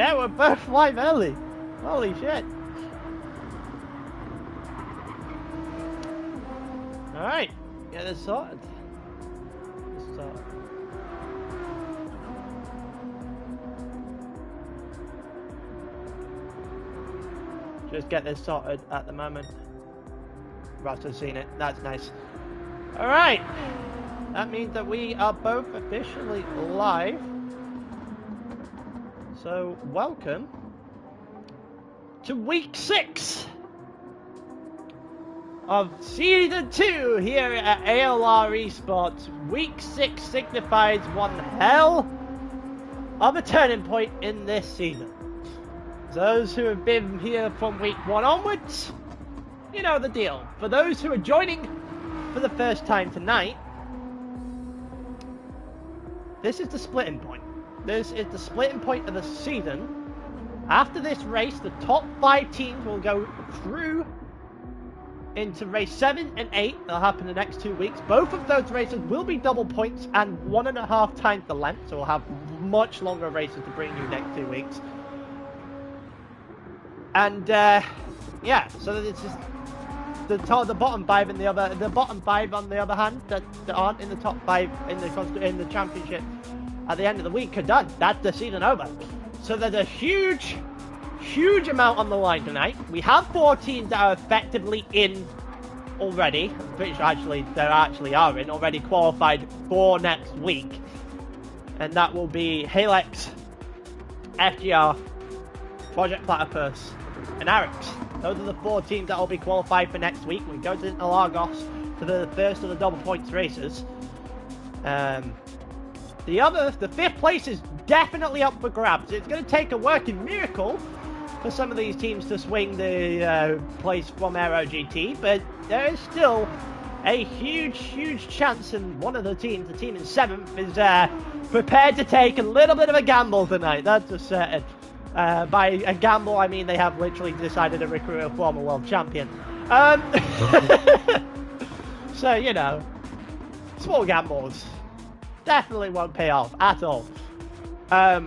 Yeah, we're both live early. Holy shit. Alright, get this sorted. Just get this sorted at the moment. Ross has seen it. That's nice. Alright. That means that we are both officially live. So, welcome to week 6 of season 2 here at ALR Esports. Week 6 signifies one hell of a turning point in this season. Those who have been here from week 1 onwards, you know the deal. For those who are joining for the first time tonight, this is the splitting point. This is the splitting point of the season. After this race, the top 5 teams will go through into race 7 and 8. They'll happen the next 2 weeks. Both of those races will be double points and 1.5 times the length, so we'll have much longer races to bring you next 2 weeks. And yeah, so this is the bottom 5 in the bottom 5 on the other hand that aren't in the top 5 in the championship at the end of the week are done. That's the season over. So there's a huge amount on the line tonight. We have 4 teams that are effectively in already. I'm pretty sure actually they actually are in already qualified for next week, and that will be Halex, FGR, Project Platypus, and Arix. Those are the 4 teams that will be qualified for next week. We go to Lagos for the first of the double points races. The 5th place is definitely up for grabs. It's going to take a working miracle for some of these teams to swing the place from Aero GT, but there is still a huge chance, and one of the teams, the team in 7th, is prepared to take a little bit of a gamble tonight. That's a certain. By a gamble, I mean they have literally decided to recruit a former world champion. So, you know, small gambles definitely won't pay off at all. But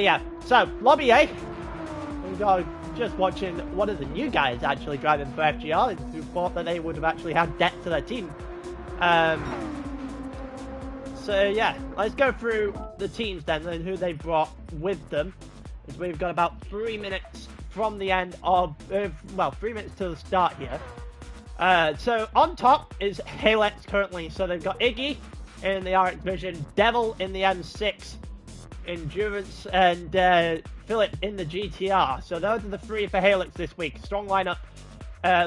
yeah, so Lobby A, we got just watching one of the new guys actually driving for FGR, who thought that they would have actually had debt to their team. So yeah, let's go through the teams then and who they brought with them. As we've got about 3 minutes from the end of, 3 minutes to the start here. So on top is Halex currently. So they've got Iggy in the RX Vision, Devil in the M6, Endurance, and Philip in the GTR. So those are the 3 for Halex this week. Strong lineup,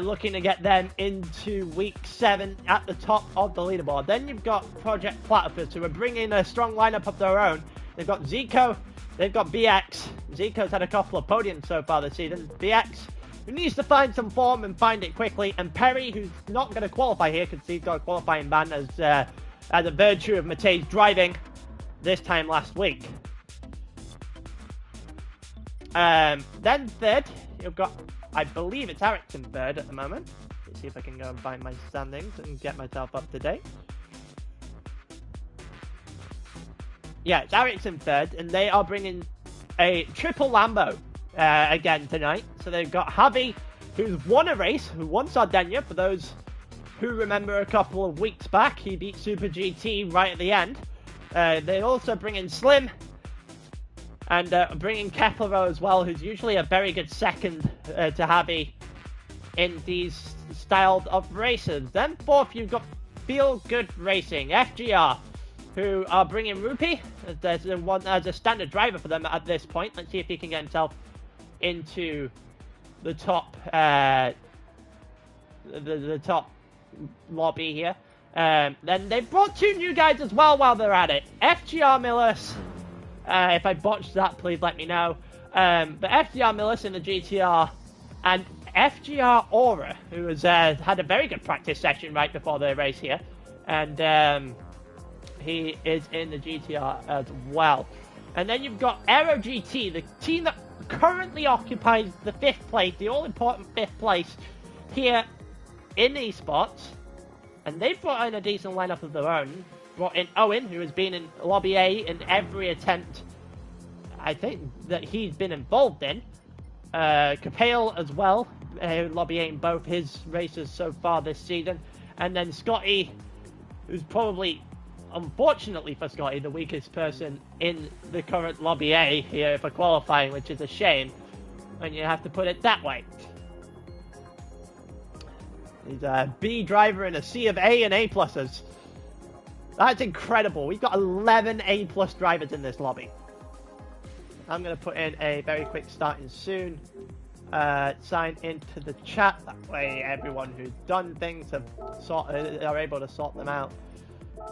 looking to get them into week 7 at the top of the leaderboard. Then you've got Project Platypus, who are bringing a strong lineup of their own. They've got Zico, they've got BX. Zico's had a couple of podiums so far this season. BX, who needs to find some form and find it quickly. And Perry, who's not going to qualify here because he's got a qualifying ban as a virtue of Matei's driving this time last week. Then 3rd, you've got, I believe it's Arix in 3rd at the moment. Let's see if I can go and find my standings and get myself up to date. Yeah, it's Arix in 3rd, and they are bringing a triple Lambo again tonight. So they've got Javi, who's won a race, who won Sardinia. For those who remember a couple of weeks back, he beat Super GT right at the end. They also bring in Slim, and bring in Kepler as well, who's usually a very good second to Javi in these styles of races. Then 4th, you've got Feel Good Racing, FGR, who are bringing Rupee as a standard driver for them at this point. Let's see if he can get himself into the top the top lobby here. Then they've brought 2 new guys as well while they're at it. FGR Millis, if I botched that, please let me know. But FGR Millis in the GTR, and FGR Aura, who has had a very good practice session right before the race here. And he is in the GTR as well. And then you've got Aero GT, the team that currently occupies the 5th place, the all-important 5th place here in Esports. And they've brought in a decent lineup of their own. Brought in Owen, who has been in Lobby A in every attempt I think that he's been involved in. Capale as well, lobbying both his races so far this season. And then Scotty, who's probably, unfortunately for Scotty, the weakest person in the current Lobby A here for qualifying, which is a shame when you have to put it that way. He's a B driver in a sea of A and A pluses. That's incredible. We've got 11 A plus drivers in this lobby. I'm going to put in a very quick starting soon. Sign into the chat. That way everyone who's done things are able to sort them out.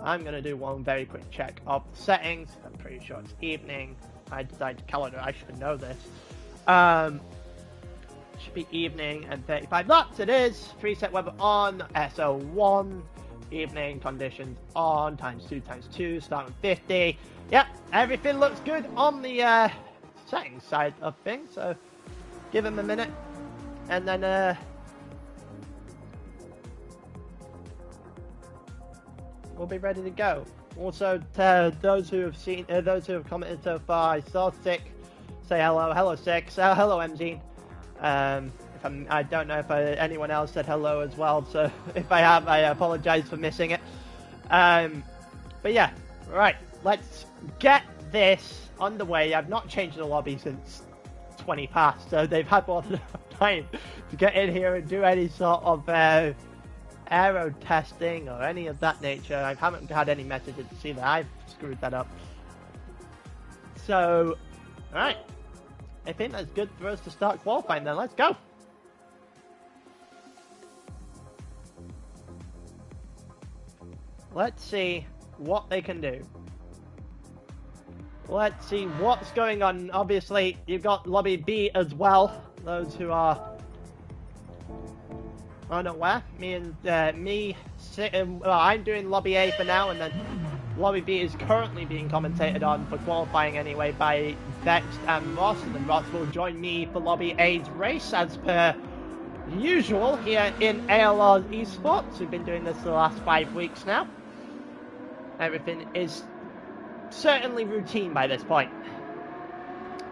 I'm going to do one very quick check of the settings. I'm pretty sure it's evening. I designed a calendar. I should know this. Should be evening and 35 knots. It is. Preset weather on. SO1. Evening conditions on. ×2 starting 50. Yep, everything looks good on the settings side of things. So give him a minute, and then we'll be ready to go. Also, those who have seen, those who have commented so far, I saw Sick say hello, hello Sick, so hello MZ. I don't know if anyone else said hello as well, so if I have, I apologize for missing it. But yeah, right, let's get this underway. I've not changed the lobby since 20 past, so they've had more than enough time to get in here and do any sort of aero testing or any of that nature. I haven't had any messages to see that I've screwed that up. So, alright, I think that's good for us to start qualifying then. Let's go! Let's see what they can do. Let's see what's going on. Obviously, you've got Lobby B as well. Those who are unaware. I'm doing Lobby A for now, and then Lobby B is currently being commentated on for qualifying anyway by Vex and Ross. And then Ross will join me for Lobby A's race as per usual here in ALR Esports. We've been doing this for the last 5 weeks now. Everything is certainly routine by this point.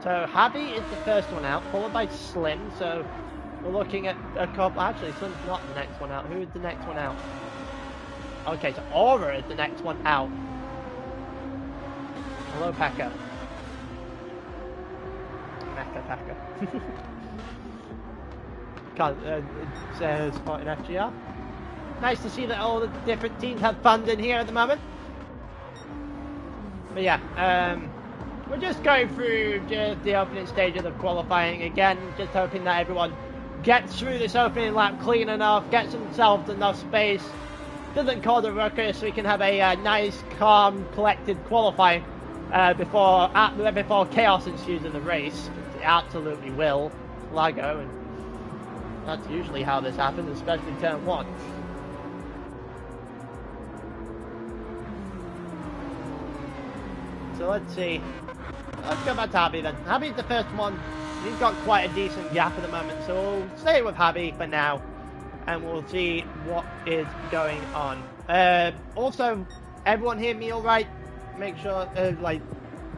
So Javi is the first one out, followed by Slim. So we're looking at a couple. Actually, Slim's not the next one out. Who is the next one out? Okay, so Aura is the next one out. Hello, Packer. Packer. Can't spotting FGR. Nice to see that all the different teams have fun in here at the moment. But yeah, we're just going through just the opening stages of qualifying again, just hoping that everyone gets through this opening lap clean enough, gets themselves enough space, doesn't cause a ruckus, so we can have a nice, calm, collected qualifying before chaos ensues in the race. It absolutely will, Lago, and that's usually how this happens, especially turn 1. So let's see. Let's go back to Javi then. Javi's the first one. He's got quite a decent gap at the moment, so we'll stay with Javi for now, and we'll see what is going on. Also, everyone hear me all right? Make sure,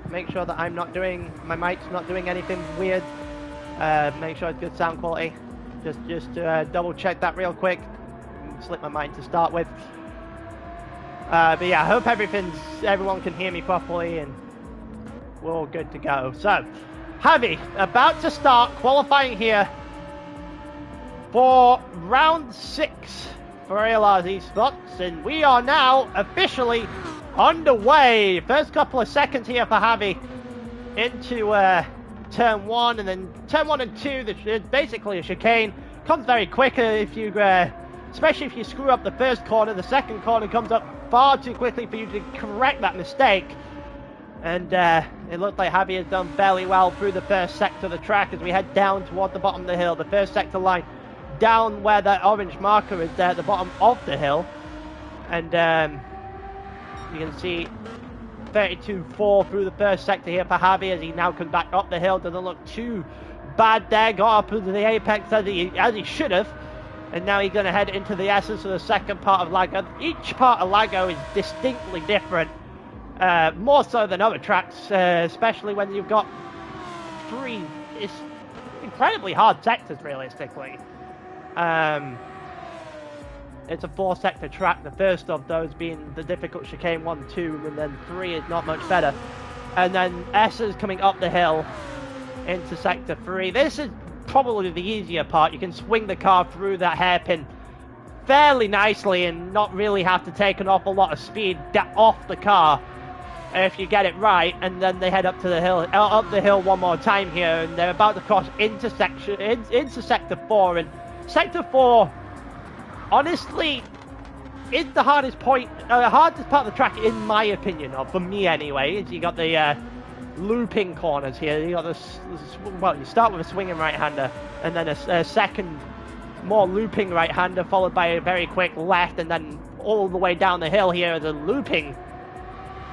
make sure that I'm not doing, my mic's not doing anything weird. Make sure it's good sound quality. Just to double check that real quick. Slip my mind to start with. But yeah, I hope everyone can hear me properly and we're all good to go. So, Javi, about to start qualifying here for round 6 for ALR Esports, and we are now officially underway. First couple of seconds here for Javi into turn 1, and then turn 1 and 2, it's basically a chicane. Comes very quick if you, especially if you screw up the first corner. The second corner comes up far too quickly for you to correct that mistake. And it looked like Javi has done fairly well through the first sector of the track as we head down toward the bottom of the hill. The first sector line down where that orange marker is there at the bottom of the hill. And you can see 32.4 through the first sector here for Javi as he now comes back up the hill. Doesn't look too bad there. Got up into the apex as he should have. And now he's going to head into the essence of the second part of Lago. Each part of Lago is distinctly different. More so than other tracks, especially when you've got 3 is incredibly hard sectors, realistically. It's a 4-sector track, the first of those being the difficult chicane 1, 2, and then 3 is not much better. And then S is coming up the hill into sector 3. This is probably the easier part. You can swing the car through that hairpin fairly nicely and not really have to take an awful lot of speed off the car if you get it right. And then they head up to the hill, up the hill one more time here, and they're about to cross into sector 4. And sector 4, honestly, is the hardest part of the track, in my opinion, or for me anyway. Is you got the looping corners here. You got well, you start with a swinging right-hander, and then a second, more looping right-hander, followed by a very quick left, and then all the way down the hill here is a looping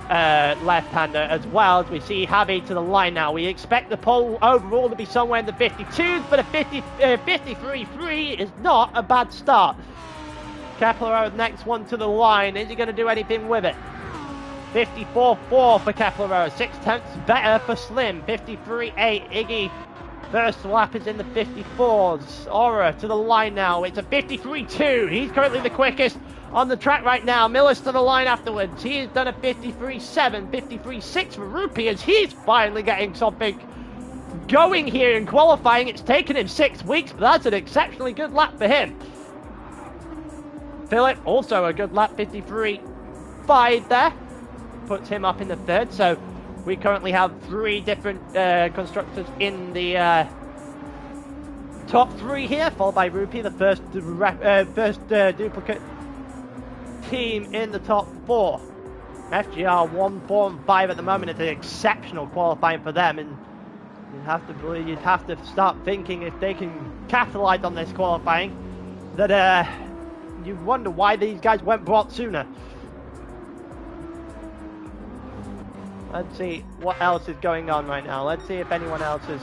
left-hander as well. As we see Javi to the line now. We expect the pole overall to be somewhere in the 52s, but a 53.3 is not a bad start. Kepler, next one to the line. Is he going to do anything with it? 54.4 for Kepler, 6 tenths better for Slim. 53.8. Iggy, first lap is in the 54s. Aura to the line now. It's a 53.2. He's currently the quickest on the track right now. Miller's to the line afterwards. He has done a 53.7. 53.6 for Rupee, as he's finally getting something going here in qualifying. It's taken him 6 weeks, but that's an exceptionally good lap for him. Philip, also a good lap, 53.5 there. Puts him up in the 3rd. So we currently have 3 different constructors in the top 3 here, followed by Rupee, the first duplicate team in the top 4. FGR 1, 4, and 5 at the moment. It's an exceptional qualifying for them, and you'd have to start thinking, if they can capitalize on this qualifying, that you wonder why these guys weren't brought sooner. Let's see what else is going on right now. Let's see if anyone else is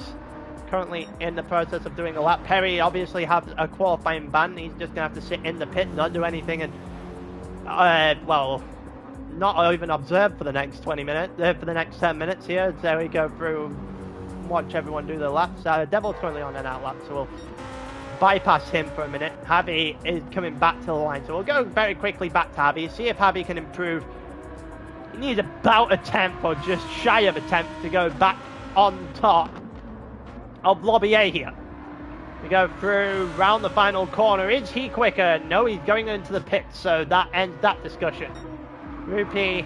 currently in the process of doing a lap. Perry obviously has a qualifying ban. He's just going to have to sit in the pit, not do anything, and well, not even observe for the next 20 minutes, for the next 10 minutes here. So we go through and watch everyone do their laps. Devil's currently on an out lap, so we'll bypass him for a minute. Javi is coming back to the line, so we'll go very quickly back to Javi, see if Javi can improve. He needs about a 10th, or just shy of a 10th, to go back on top of Lobby A here. We go through, round the final corner. Is he quicker? No, he's going into the pits, so that ends that discussion. Rupee.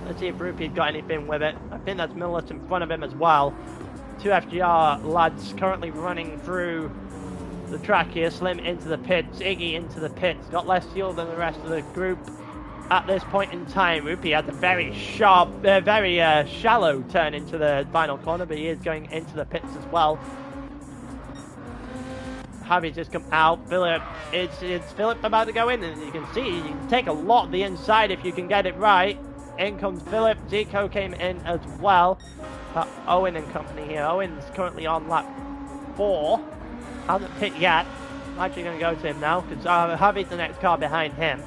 Let's see if Rupee's got anything with it. I think that's Millis in front of him as well. 2 FGR lads currently running through the track here. Slim into the pits, Iggy into the pits. Got less fuel than the rest of the group at this point in time. Rupee has a very sharp, very shallow turn into the final corner, but he is going into the pits as well. Javi's just come out. Philip, it's Philip about to go in, and you can see you can take a lot of the inside if you can get it right. In comes Philip. Zico came in as well. Owen and company here. Owen's currently on lap 4. Hasn't pit yet. I'm actually going to go to him now, because Javi's the next car behind him.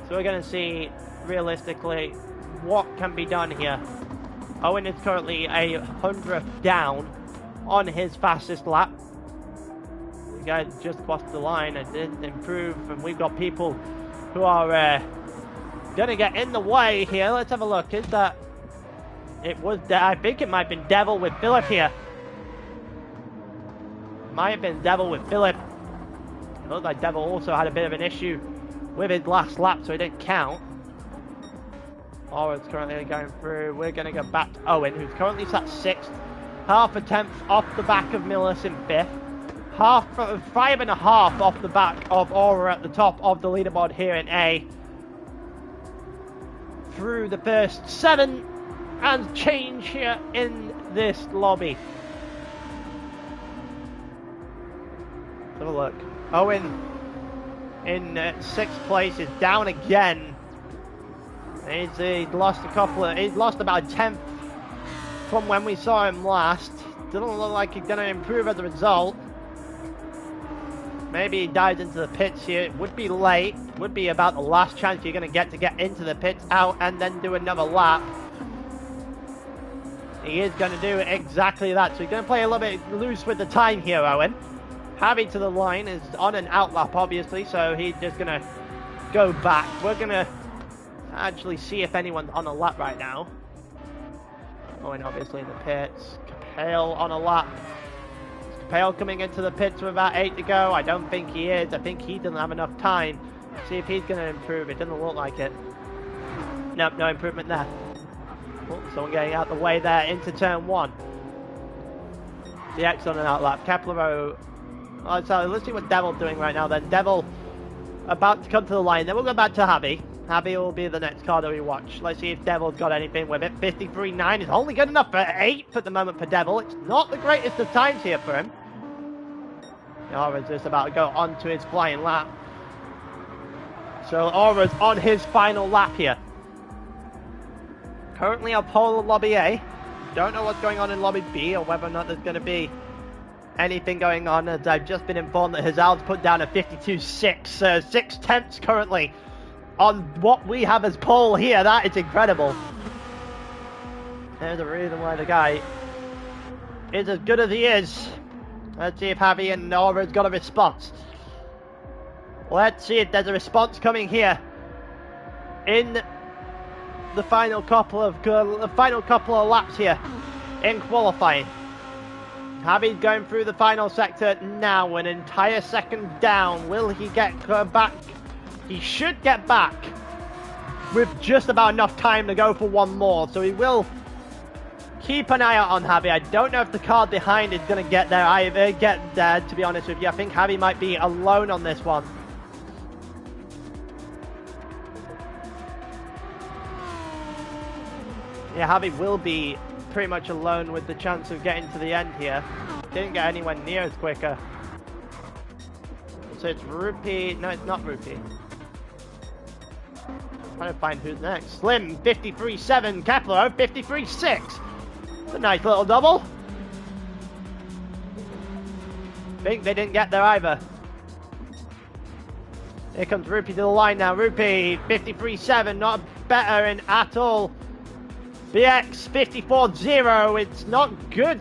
So we're going to see, realistically, what can be done here. Owen is currently a 100th down on his fastest lap. The guy just crossed the line and didn't improve, and we've got people who are going to get in the way here. Let's have a look. Is that... It was... I think it might have been Devil with Philip here. Might have been Devil with Philip. It looks like Devil also had a bit of an issue with his last lap, so it didn't count. Aura's currently going through. We're going to go back to Owen, who's currently sat 6th. Half a tenth off the back of Millis in 5th. 5.5 off the back of Aura at the top of the leaderboard here in A. Through the first 7 and change here in this lobby. Let's have a look. Owen in 6th place is down again. He's lost a couple of... He's lost about a 10th from when we saw him last. Doesn't look like he's going to improve as a result. Maybe he dives into the pits here. It would be late. Would be about the last chance you're going to get into the pits, out, and then do another lap. He is going to do exactly that. So he's going to play a little bit loose with the time here, Owen. Javi to the line is on an out lap, obviously, so he's just going to go back. We're going to actually see if anyone's on a lap right now. Owen obviously in the pits. Capel on a lap. Is Capel coming into the pits with about 8 to go? I don't think he is. I think he doesn't have enough time. See if he's going to improve. It doesn't look like it. Nope, no improvement there. Oh, someone getting out the way there into turn 1. The X on an out lap. Kepler. Oh, so let's see what Devil's doing right now then. Devil about to come to the line. Then we'll go back to Javi. Javi will be the next car that we watch. Let's see if Devil's got anything with it. 53.9 is only good enough for 8th at the moment for Devil. It's not the greatest of times here for him. Aura's just about to go on to his flying lap. So Aura's on his final lap here. Currently on pole in Lobby A. Don't know what's going on in Lobby B or whether or not there's going to be anything going on, as I've just been informed that Hazard's put down a 52.6, 6 tenths currently on what we have as pole here. That is incredible. There's a reason why the guy is as good as he is. Let's see if Javi and Aura's got a response. Let's see if there's a response coming here in the final couple of laps here in qualifying. Javi's going through the final sector now, an entire second down. Will he get back? He should get back with just about enough time to go for one more, so he will keep an eye out on Javi. I don't know if the car behind is going to get there either. To be honest with you, I think Javi might be alone on this one. Yeah, Javi will be pretty much alone with the chance of getting to the end here. Didn't get anywhere near as quicker. So it's Rupi. No, it's not Rupi. Trying to find who's next. Slim, 53.7. Kepler, 53.6. It's a nice little double. Think they didn't get there either. Here comes Rupi to the line now. Rupi, 53.7. Not better in at all. BX 54.0, it's not good.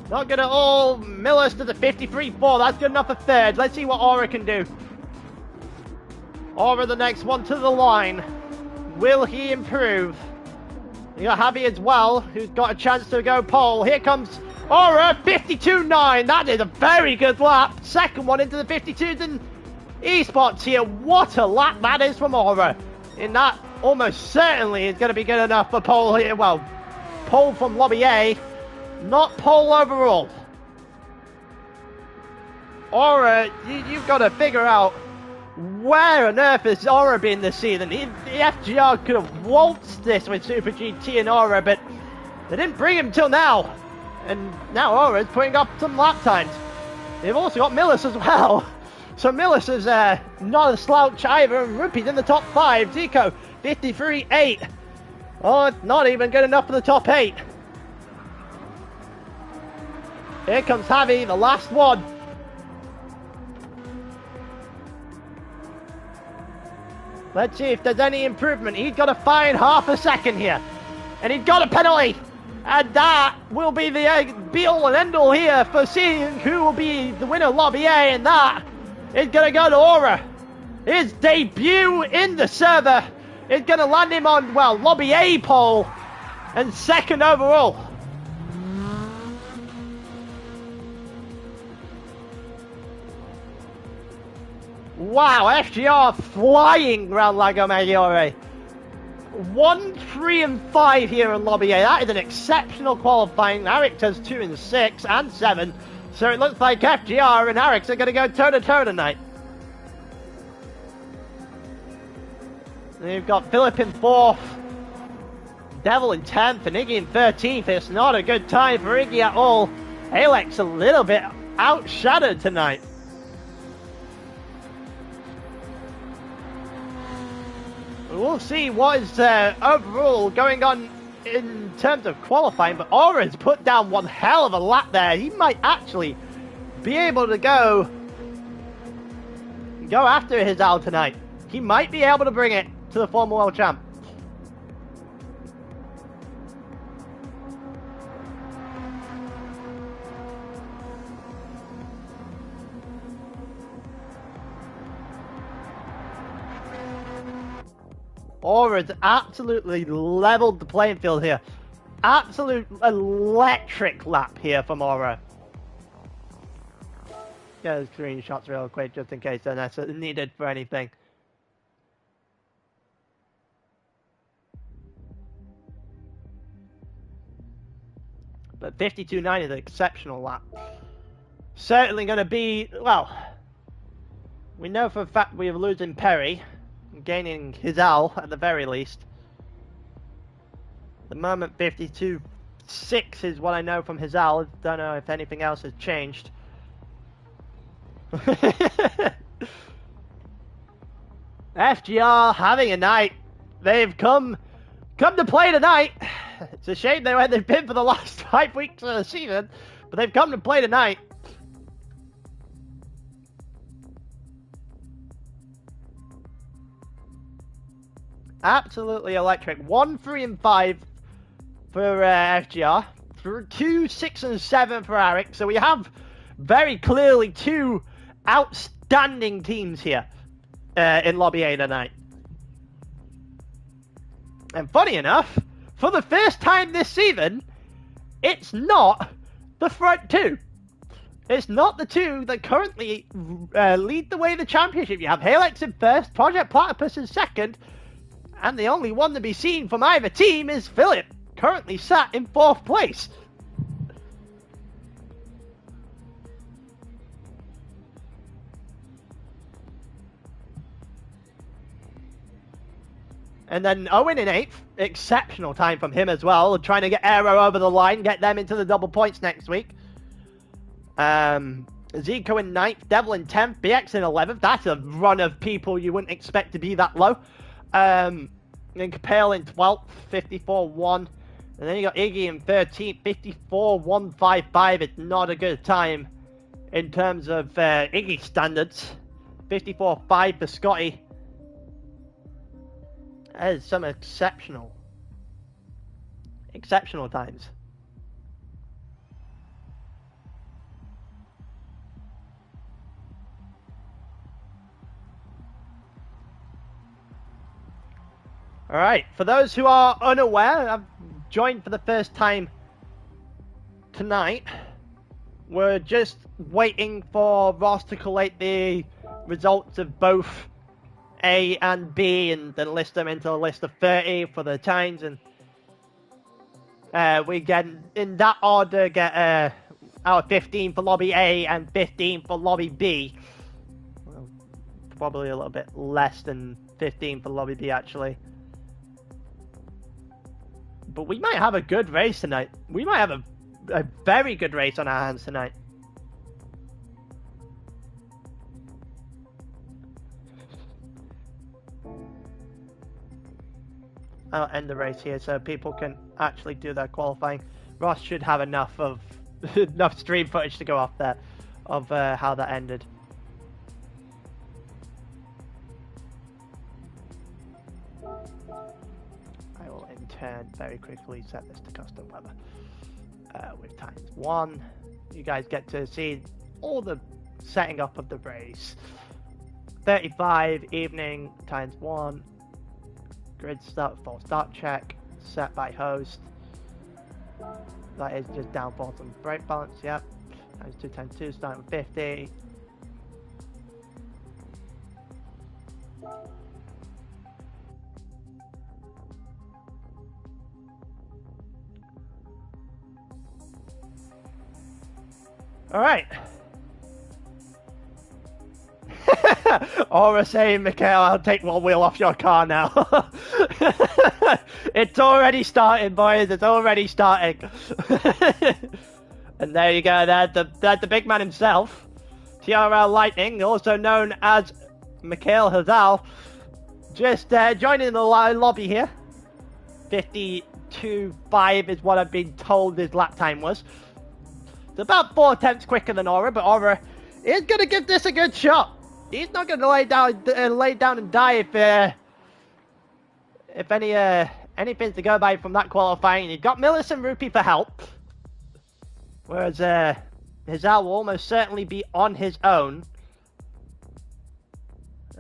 Not good at all. Miller's to the 53.4, that's good enough for 3rd. Let's see what Aura can do. Aura the next one to the line. Will he improve? You got Javi as well, who's got a chance to go pole. Here comes Aura, 52.9. That is a very good lap. Second one into the 52s in Esports here. What a lap that is from Aura. In that, almost certainly is going to be good enough for pole here. Well, pole from Lobby A, not pole overall. Aura, you've got to figure out where on earth has Aura been this season. The FGR could have waltzed this with Super GT and Aura, but they didn't bring him till now. And now Aura's putting up some lap times. They've also got Millis as well. So Millis is not a slouch either, and Rupi's in the top 5. Zico, 53.8. Oh, it's not even good enough for the top 8. Here comes Javi, the last one. Let's see if there's any improvement. He's got to find half a second here. And he's got a penalty. And that will be the be-all and end-all here for seeing who will be the winner of Lobby A, and that is going to go to Aura. His debut in the server is going to land him on, well, Lobby A pole and 2nd overall. Wow, FGR flying around Lago Maggiore. 1, 3 and 5 here in Lobby A. That is an exceptional qualifying. Arik does 2 and 6 and 7. So it looks like FGR and Arix are going to go toe-to-toe tonight. And you've got Philip in 4th, Devil in 10th, and Iggy in 13th. It's not a good time for Iggy at all. Alex a little bit outshadowed tonight. We'll see what is overall going on in terms of qualifying, but Aura's put down one hell of a lap there. He might actually be able to go after his Al tonight. He might be able to bring it to the former world champ. Aura's absolutely leveled the playing field here. Absolute electric lap here from Aura. Yeah, screenshots real quick just in case they're needed for anything. But 52.9 is an exceptional lap. Certainly going to be, well, we know for a fact we are losing Perry, gaining Hizal at the very least. At the moment 52.6 is what I know from Hizal. Don't know if anything else has changed. FGR having a night. They've come to play tonight. It's a shame they've been for the last 5 weeks of the season, but they've come to play tonight. Absolutely electric. 1, 3, and 5 for FGR. 2, 6, and 7 for Arik. So we have very clearly 2 outstanding teams here in Lobby A tonight. And funny enough, for the first time this season, it's not the front 2. It's not the 2 that currently lead the way in the championship. You have Halex in first, Project Platypus in second, and the only one to be seen from either team is Philip, currently sat in 4th place. And then Owen in 8th, exceptional time from him as well, trying to get Aero over the line, get them into the double points next week. Zico in 9th, Devil in 10th, BX in 11th. That's a run of people you wouldn't expect to be that low. And Capel in 12th, 54.1. And then you got Iggy in 13th, 54.155. It's not a good time in terms of Iggy standards. 54.5 for Scotty. That is some exceptional times. Alright, for those who are unaware, I've joined for the first time tonight. We're just waiting for Ross to collate the results of both A and B and then list them into a list of 30 for the times, and we get in that order get our 15 for lobby A and 15 for lobby B. Well, probably a little bit less than 15 for lobby B actually. But we might have a good race tonight. We might have a very good race on our hands tonight. I'll end the race here so people can actually do their qualifying. Ross should have enough stream footage to go off there of how that ended. I will in turn very quickly set this to custom weather with ×1. You guys get to see all the setting up of the race. 35 evening ×1. Grid start, full start check, set by host. That is just downforce and brake balance, yep. ×2 ×2, starting with 50. Alright. Aura saying, Mikhail, I'll take one wheel off your car now. It's already starting, boys. It's already starting. And there you go. There's the big man himself. TRL Lightning, also known as Mikhail Hazal. Just joining the lobby here. 52.5 is what I've been told his lap time was. It's about 4 attempts quicker than Aura, but Aura is going to give this a good shot. He's not going to lay down and die if anything's to go by from that qualifying. You've got Millicent Rupee for help, whereas Hazal will almost certainly be on his own.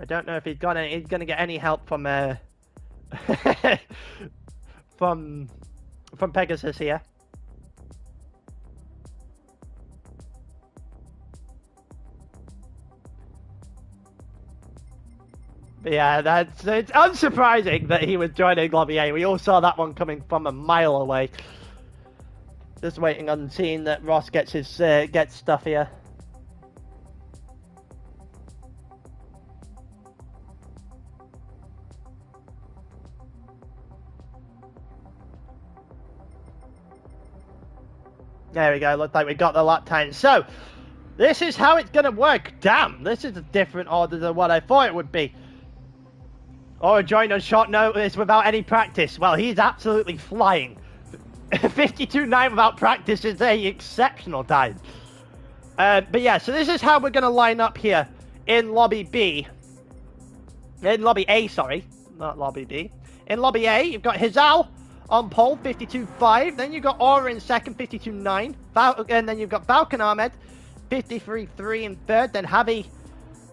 I don't know if he's going to get any help from from Pegasus here. But yeah, it's unsurprising that he was joining Lobby A. We all saw that one coming from a mile away. Just waiting on seeing that Ross gets his gets stuff here. There we go. Looks like we got the lap time. So this is how it's gonna work. Damn, this is a different order than what I thought it would be. Or joined on short notice without any practice. Well, he's absolutely flying. 52.9 without practice is a exceptional time. But yeah, so this is how we're going to line up here in Lobby B. In Lobby A, sorry. Not Lobby B. In Lobby A, you've got Hizal on pole, 52.5. Then you've got Aura in second, 52.9. And then you've got Falcon Ahmed, 53.3 in third. Then Javi,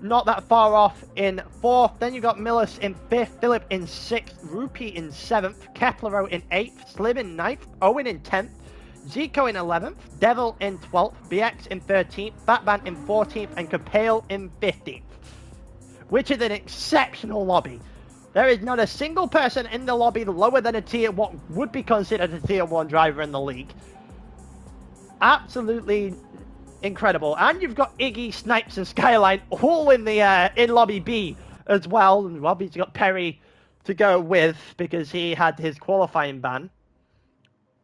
not that far off, in fourth. Then you've got Millis in fifth, Philip in sixth, Rupee in seventh, Keplero in eighth, Slim in ninth, Owen in 10th, Zico in 11th, Devil in 12th, BX in 13th, Batman in 14th, and Capale in 15th. Which is an exceptional lobby. There is not a single person in the lobby lower than what would be considered a tier 1 driver in the league. Absolutely incredible. And you've got Iggy, Snipes, and Skyline all in the in Lobby B as well. And obviously got Perry to go with because he had his qualifying ban.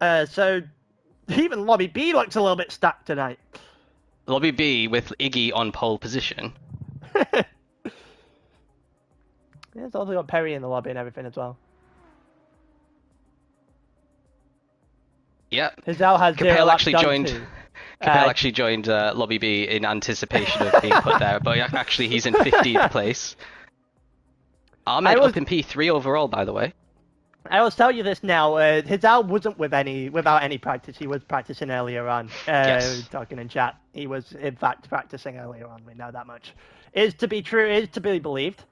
So even Lobby B looks a little bit stacked tonight. Lobby B with Iggy on pole position. Yeah, it's also got Perry in the lobby and everything as well. Yeah. Hizal has Capale actually joined. Too. Capale actually joined Lobby B in anticipation of being put there, but actually he's in 15th place. Ahmed up in P3 overall, by the way. I will tell you this now. Hizal wasn't without any practice. He was practicing earlier on. Yes. Talking in chat. He was in fact practicing earlier on. We know that much. Is to be true. Is to be believed.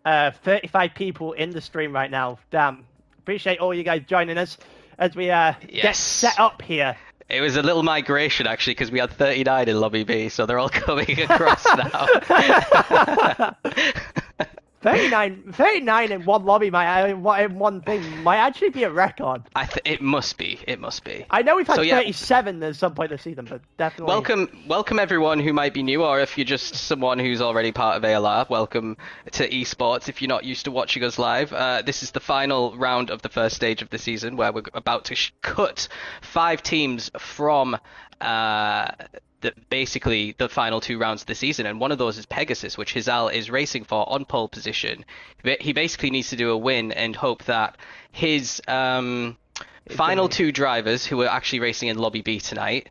35 people in the stream right now. Damn. Appreciate all you guys joining us as we get set up here. It was a little migration, actually, because we had 39 in Lobby B, so they're all coming across now. 39 in one lobby, in one thing, might actually be a record. It must be. I know we've had 37 at some point this season, but definitely. Welcome everyone who might be new, or if you're just someone who's already part of ALR, welcome to Esports. If you're not used to watching us live, this is the final round of the first stage of the season, where we're about to cut 5 teams from basically the final 2 rounds of the season, and one of those is Pegasus, which Hizal is racing for on pole position. He basically needs to do a win and hope that his final 2 drivers, who are actually racing in Lobby B tonight,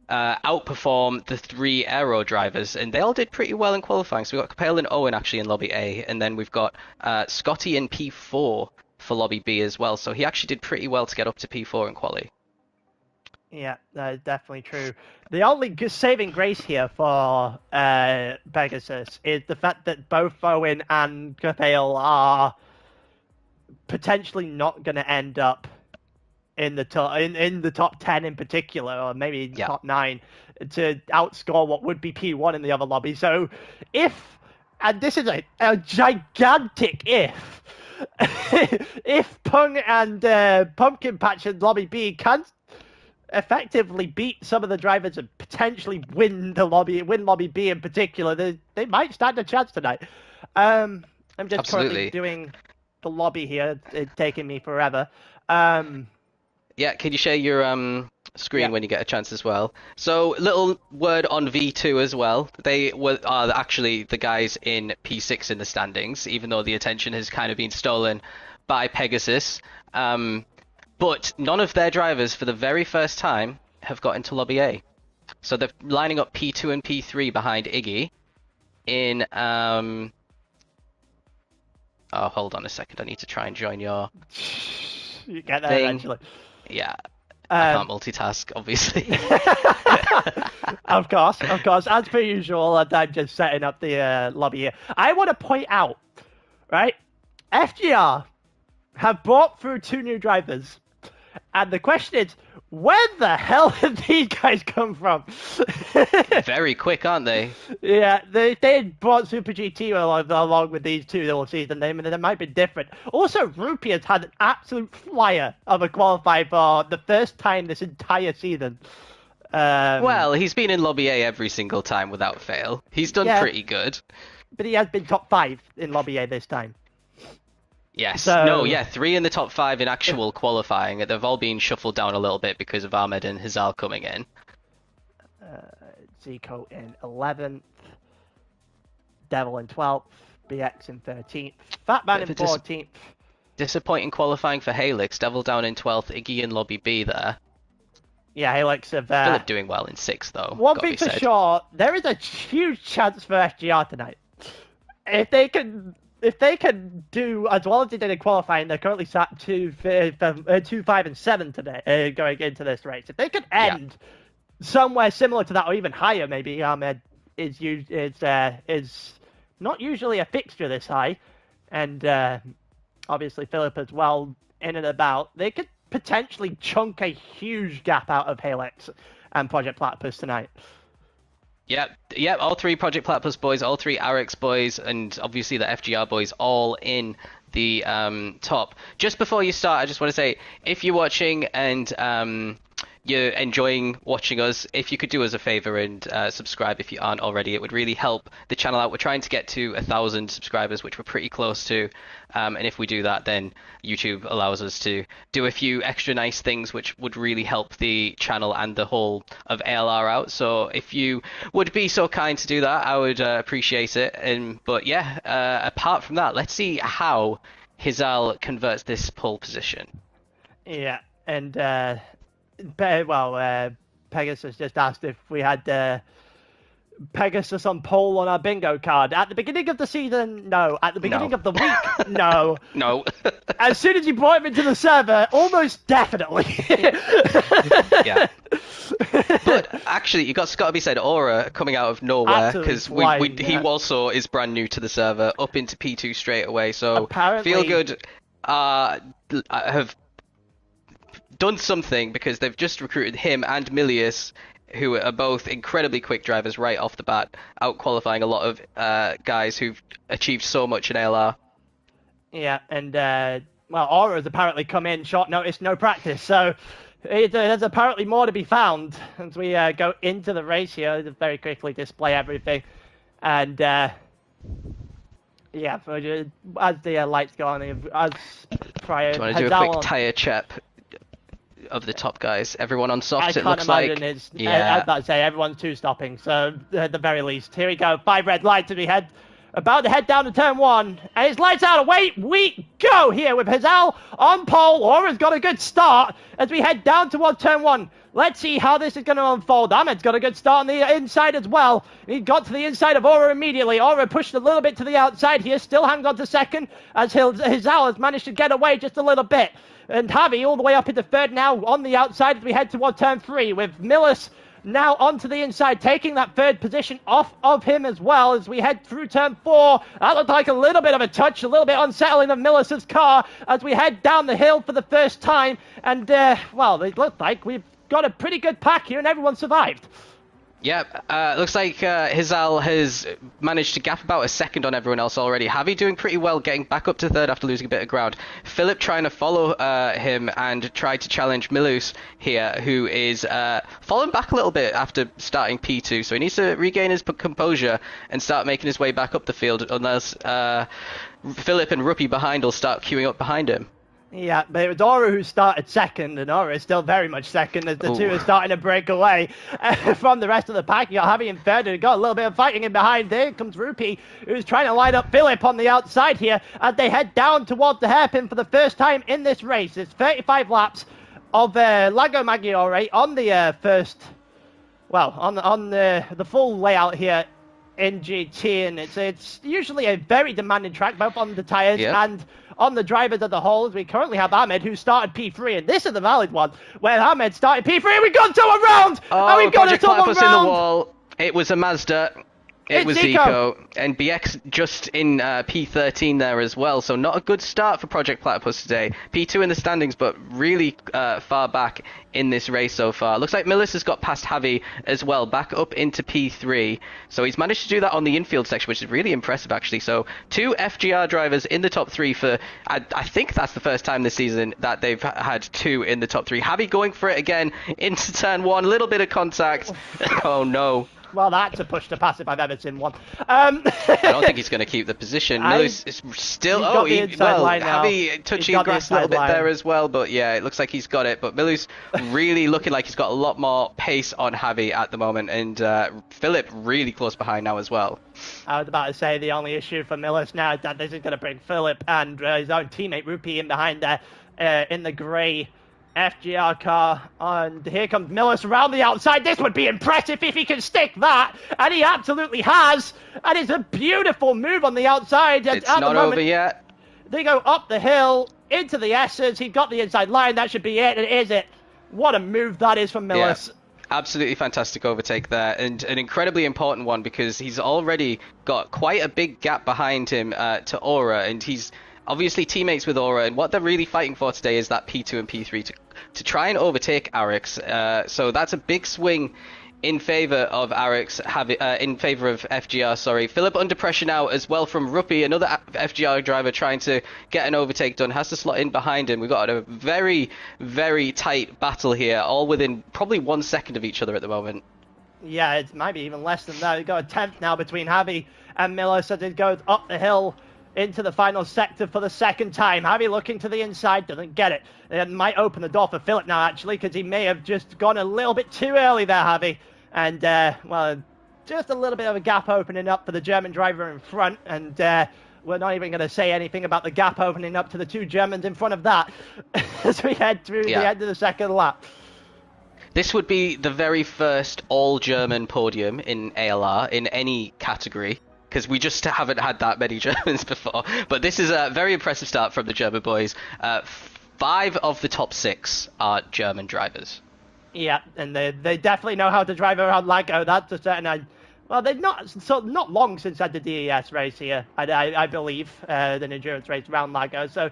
outperform the 3 Aero drivers, and they all did pretty well in qualifying. So we've got Capale and Owen actually in Lobby A, and then we've got Scotty in P4 for Lobby B as well. So he actually did pretty well to get up to P4 in quali. Yeah, that is definitely true. The only saving grace here for Pegasus is the fact that both Owen and Capale are potentially not going to end up in the top 10 in particular, or maybe top 9, to outscore what would be P1 in the other lobby. So and this is a gigantic if, if Pung and Pumpkin Patch in Lobby B can effectively beat some of the drivers and potentially win Lobby B in particular, they might stand a chance tonight. I'm just currently doing the lobby here. It's taking me forever. Yeah, can you share your screen when you get a chance as well? So, little word on V2 as well. They are actually the guys in P6 in the standings, even though the attention has kind of been stolen by Pegasus. But none of their drivers, for the very first time, have got into Lobby A. So they're lining up P2 and P3 behind Iggy in... Oh, hold on a second. I need to try and join your... You get there eventually. Yeah. I can't multitask, obviously. Of course. As per usual, I'm just setting up the lobby here. I want to point out, right? FGR have brought through 2 new drivers. And the question is, where the hell did these guys come from? Very quick, aren't they? Yeah, they had brought Super GT along with these 2 all season. They might be different. Also, Rupee has had an absolute flyer of a qualifier for the first time this entire season. Well, he's been in Lobby A every single time without fail. He's done pretty good. But he has been top 5 in Lobby A this time. Yes. So, 3 in the top 5 in actual qualifying. They've all been shuffled down a little bit because of Ahmed and Hazal coming in. Zico in 11th. Devil in 12th. BX in 13th. Fatman in 14th. Disappointing qualifying for Halix. Devil down in 12th. Iggy in Lobby B there. Yeah, Halix have... Philip doing well in 6th, though. One thing for sure, there is a huge chance for SGR tonight. If they can do as well as they did in qualifying, they're currently sat 2, 5, and 7 today, going into this race. If they could end somewhere similar to that, or even higher, maybe Ahmed is not usually a fixture this high, and obviously Philip as well in and about. They could potentially chunk a huge gap out of Halix and Project Platypus tonight. Yep, all 3 Project Platypus boys, all 3 Arix boys, and obviously the FGR boys all in the top. Just before you start, I just want to say, if you're watching and you're enjoying watching us, if you could do us a favor and subscribe if you aren't already, it would really help the channel out. We're trying to get to 1,000 subscribers, which we're pretty close to. And if we do that, then YouTube allows us to do a few extra nice things, which would really help the channel and the whole of ALR out. So if you would be so kind to do that, I would appreciate it. But apart from that, let's see how Hazal converts this pole position. Yeah, and Pegasus just asked if we had Pegasus on pole on our bingo card. At the beginning of the season, no. At the beginning of the week, no. No. As soon as you brought him into the server, almost definitely. Yeah. But actually, you got to be said, Aura coming out of nowhere, because he also is brand new to the server, up into P2 straight away. So apparently, Feel Good have done something, because they've just recruited him and Milius, who are both incredibly quick drivers right off the bat, out qualifying a lot of guys who've achieved so much in ALR. Yeah, and Aura has apparently come in short notice, no practice, so there's apparently more to be found as we go into the race here. To very quickly display everything, and as the lights go on, as prior, do you want to do a quick tyre check of the top guys? Everyone on softs, it looks like. I was about to say, everyone's 2-stopping, so at the very least. Here we go, 5 red lights as we about to head down to turn 1, and it's lights out, away we go here with Hazal on pole. Aura's got a good start as we head down towards turn 1. Let's see how this is going to unfold. Ahmed's got a good start on the inside as well. He got to the inside of Aura immediately. Aura pushed a little bit to the outside here, still hangs on to second, as Hazal has managed to get away just a little bit. And Javi all the way up into third now on the outside as we head towards turn 3, with Millis now onto the inside, taking that third position off of him as well as we head through turn 4. That looked like a little bit of a touch, a little bit unsettling of Millis's car as we head down the hill for the first time. And, it looked like we've got a pretty good pack here and everyone survived. Yep, looks like Hazal has managed to gap about a second on everyone else already. Javi doing pretty well, getting back up to third after losing a bit of ground. Philip trying to follow him and try to challenge Milus here, who is falling back a little bit after starting P2. So he needs to regain his composure and start making his way back up the field, unless Philip and Ruppy behind will start queuing up behind him. Yeah, but it was Aura who started second, and Aura is still very much second as the two are starting to break away from the rest of the pack. You got Javi in third, and got a little bit of fighting in behind. There comes Rupi, who's trying to line up Philip on the outside here as they head down towards the hairpin for the first time in this race. It's 35 laps of Lago Maggiore on the on the full layout here in GT, and it's usually a very demanding track, both on the tyres and on the drivers as a whole, as we currently have Ahmed, who started P3, and this is the valid one, where Ahmed started P3, and we got to a round! Oh, and we got to a round! In the wall. It was a Mazda. It It's was Zico. Zico, and BX just in P13 there as well, so not a good start for Project Platypus today. P2 in the standings, but really far back in this race so far. Looks like Millis has got past Javi as well, back up into P3, so he's managed to do that on the infield section, which is really impressive actually. So 2 FGR drivers in the top 3 for, I think that's the first time this season that they've had 2 in the top 3. Javi going for it again into turn 1, a little bit of contact. Oh no. Well, that's a push to pass if I've ever seen one. I don't think he's going to keep the position. Millis is still... Javi touching grass a little bit there as well, but yeah, it looks like he's got it. But Millis really looking like he's got a lot more pace on Javi at the moment, and Philip really close behind now as well. I was about to say the only issue for Millis now is that this is going to bring Philip and his own teammate Rupee in behind there in the grey FGR car, and here comes Millis around the outside. This would be impressive if he can stick that, and he absolutely has, and it's a beautiful move on the outside. It's not over yet. They go up the hill into the S's. He got the inside line. That should be it. And is it? What a move that is from Millis. Yeah. Absolutely fantastic overtake there, and an incredibly important one because he's already got quite a big gap behind him to Aura, and he's obviously teammates with Aura, and what they're really fighting for today is that P2 and P3 to try and overtake Arix. So that's a big swing in favor of Arix, in favor of FGR, sorry. Philip under pressure now as well from Ruppy, another FGR driver trying to get an overtake done, has to slot in behind him. We've got a very, very tight battle here, all within probably 1 second of each other at the moment. Yeah, it might be even less than that. We've got a 10th now between Javi and Millis as it goes up the hill into the final sector for the second time. Javi looking to the inside, doesn't get it. It might open the door for Philip now, actually, because he may have just gone a little bit too early there, Javi. And, well, just a little bit of a gap opening up for the German driver in front. And we're not even going to say anything about the gap opening up to the 2 Germans in front of that as we head through the end of the second lap. This would be the very first all-German podium in ALR in any category, because we just haven't had that many Germans before. But this is a very impressive start from the German boys. 5 of the top 6 are German drivers. Yeah, and they definitely know how to drive around Lago. That's a certain... Well, they've not long since had the DES race here, I believe, the endurance race around Lago. So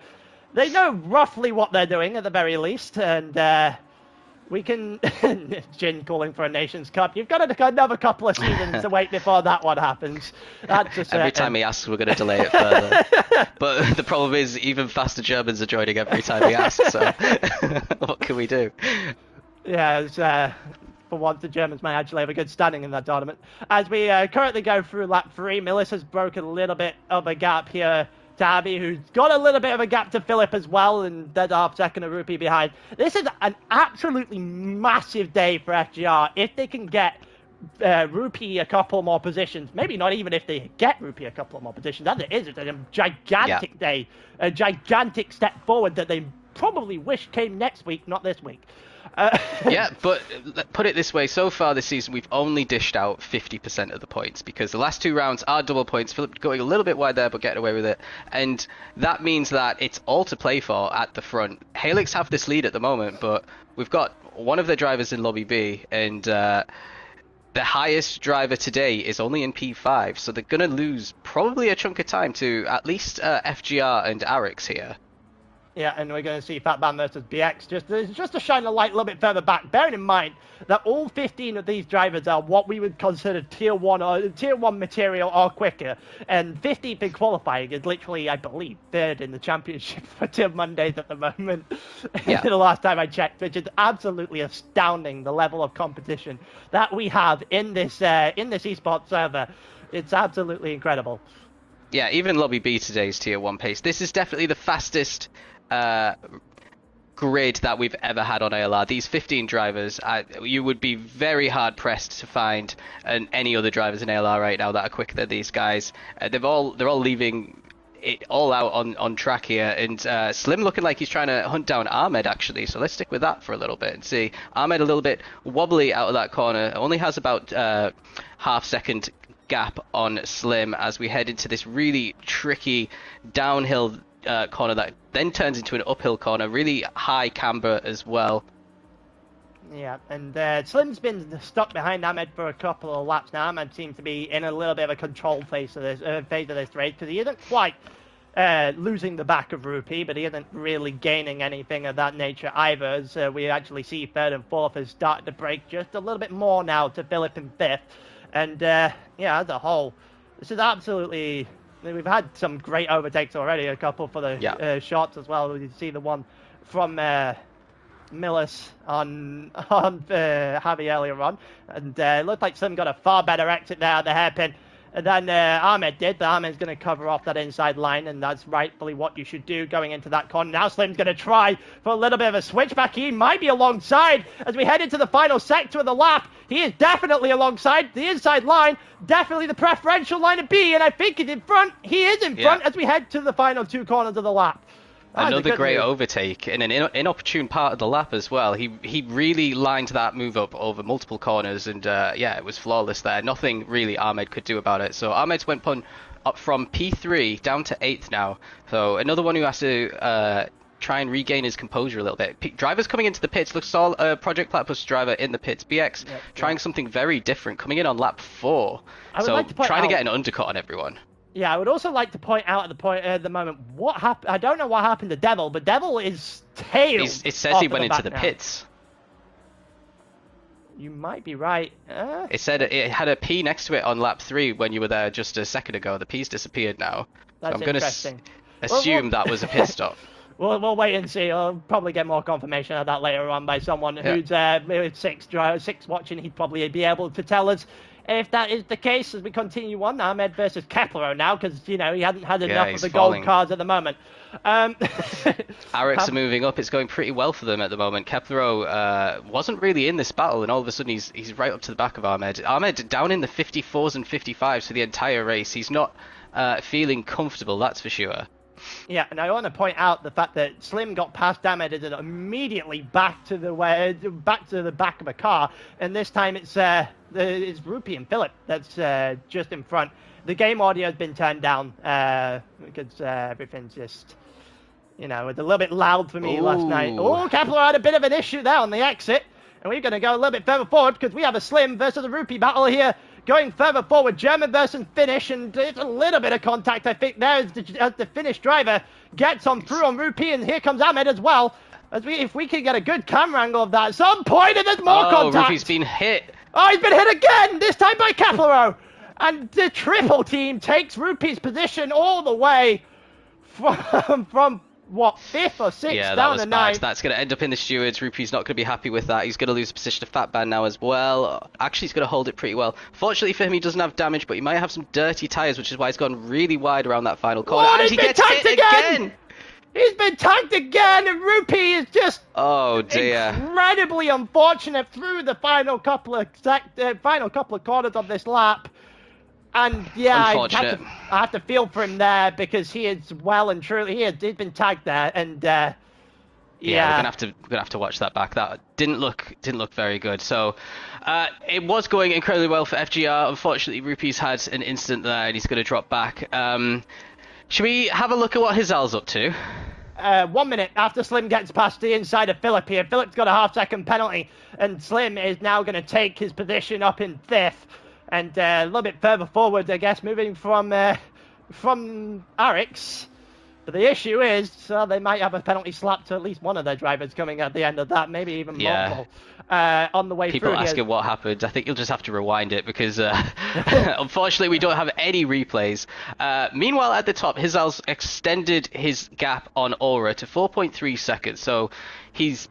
they know roughly what they're doing at the very least, and... we can... Jin calling for a Nations Cup. You've got another couple of seasons to wait before that one happens. That's just every time he asks, we're going to delay it further. But the problem is, even faster Germans are joining every time he asks, so what can we do? Yeah, it's, for once the Germans might actually have a good standing in that tournament. As we currently go through lap 3, Melissa's broken a little bit of a gap here to Abby, who's got a little bit of a gap to Philip as well, and there's a half second of Rupee behind. This is an absolutely massive day for FGR. If they can get Rupee a couple more positions, maybe not even if they get Rupee a couple more positions, as it is, it's a gigantic day, a gigantic step forward that they probably wish came next week, not this week. Yeah, but put it this way, so far this season we've only dished out 50% of the points, because the last 2 rounds are double points. Philip going a little bit wide there but getting away with it, and that means that it's all to play for at the front. Helix have this lead at the moment, but we've got one of their drivers in Lobby B, and the highest driver today is only in P5, so they're going to lose probably a chunk of time to at least FGR and Arix here. Yeah, and we're going to see Fatman versus BX just to shine a light a little bit further back, bearing in mind that all 15 of these drivers are what we would consider tier 1 material or quicker, and 15th in qualifying is literally, I believe, 3rd in the championship for Tier Mondays at the moment. Yeah. The last time I checked, which is absolutely astounding, the level of competition that we have in this esports server. It's absolutely incredible. Yeah, even Lobby B today's tier 1 pace. This is definitely the fastest grid that we've ever had on ALR. These 15 drivers, you would be very hard pressed to find any other drivers in ALR right now that are quicker than these guys. They're all leaving it all out on track here, and Slim looking like he's trying to hunt down Ahmed actually. So let's stick with that for a little bit and see. Ahmed a little bit wobbly out of that corner, only has about half second gap on Slim as we head into this really tricky downhill corner that then turns into an uphill corner, really high camber as well. Yeah, and Slim's been stuck behind Ahmed for a couple of laps now. Ahmed seems to be in a little bit of a control phase of this race because he isn't quite losing the back of Rupee, but he isn't really gaining anything of that nature either. As we actually see third and fourth has started to break just a little bit more now to Philip in fifth. And yeah, as a whole, this is absolutely. We've had some great overtakes already. A couple for the shots as well. You see the one from. Millis on Javi earlier on, and it looked like Slim got a far better exit there at the hairpin than Ahmed did, but Ahmed's going to cover off that inside line, and that's rightfully what you should do going into that corner. Now Slim's going to try for a little bit of a switchback. He might be alongside as we head into the final sector of the lap. He is definitely alongside the inside line, definitely the preferential line to be, and I think he's in front. He is in front as we head to the final two corners of the lap. Another great overtake in an inopportune part of the lap as well. He really lined that move up over multiple corners, and yeah, it was flawless there. Nothing really Ahmed could do about it. So Ahmed's went up from P3 down to 8th now. So another one who has to try and regain his composure a little bit. Drivers coming into the pits. Looks all Project Platypus driver in the pits. BX trying something very different, coming in on lap 4. So trying to get an undercut on everyone. Yeah, I would also like to point out at the moment what happened. I don't know what happened to Devil, but Devil is tailed. It says he went into the pits. You might be right. It said it had a P next to it on lap 3 when you were there just a second ago. The P's disappeared now. That's so I'm going to assume that was a pit stop. We'll wait and see. I'll probably get more confirmation of that later on by someone who's six watching. He'd probably be able to tell us. If that is the case, as we continue on, Ahmed versus Kepler now, because, you know, he hasn't had enough of the gold cards at the moment. Arex are moving up. It's going pretty well for them at the moment. Kepler wasn't really in this battle, and all of a sudden he's right up to the back of Ahmed. Ahmed down in the 54s and 55s for the entire race. He's not feeling comfortable, that's for sure. Yeah, and I want to point out the fact that Slim got past Ahmed and immediately back to the back of a car, and this time it's Rupee and Philip that's just in front. The game audio has been turned down because everything's just, you know, it's a little bit loud for me last night. Oh, Kepler had a bit of an issue there on the exit, and we're going to go a little bit further forward because we have a Slim versus a Rupee battle here. Going further forward, German versus Finnish, and it's a little bit of contact, I think, there as the Finnish driver gets on through on Rupee, and here comes Ahmed as well. If we can get a good camera angle of that at some point, and there's more contact. Rupee's been hit. Oh, he's been hit again, this time by Kepler. And the triple team takes Rupee's position all the way from what, 5th or 6th down to 9th. That's going to end up in the stewards. Rupee's not going to be happy with that. He's going to lose a position to Fatban now as well. Actually, he's going to hold it pretty well. Fortunately for him, he doesn't have damage, but he might have some dirty tyres, which is why he's gone really wide around that final corner. Oh, and he gets hit again! He's been tagged again, and Rupee is just incredibly unfortunate through the final couple of corners of this lap. And yeah, I have to feel for him there because he is well and truly he's been tagged there, and we're gonna have to watch that back. That didn't look very good. So it was going incredibly well for FGR. Unfortunately, Rupee's had an incident there, and he's going to drop back. Should we have a look at what Hizal's up to? 1 minute after Slim gets past the inside of Philip here. Philip's got a half-second penalty, and Slim is now going to take his position up in 5th. And a little bit further forward, I guess, moving from Arex. But the issue is, they might have a penalty slap to at least one of their drivers coming at the end of that, maybe even multiple on the way through. People asking what happened. I think you'll just have to rewind it because, unfortunately, we don't have any replays. Meanwhile, at the top, Hizal's extended his gap on Aura to 4.3 seconds. So he's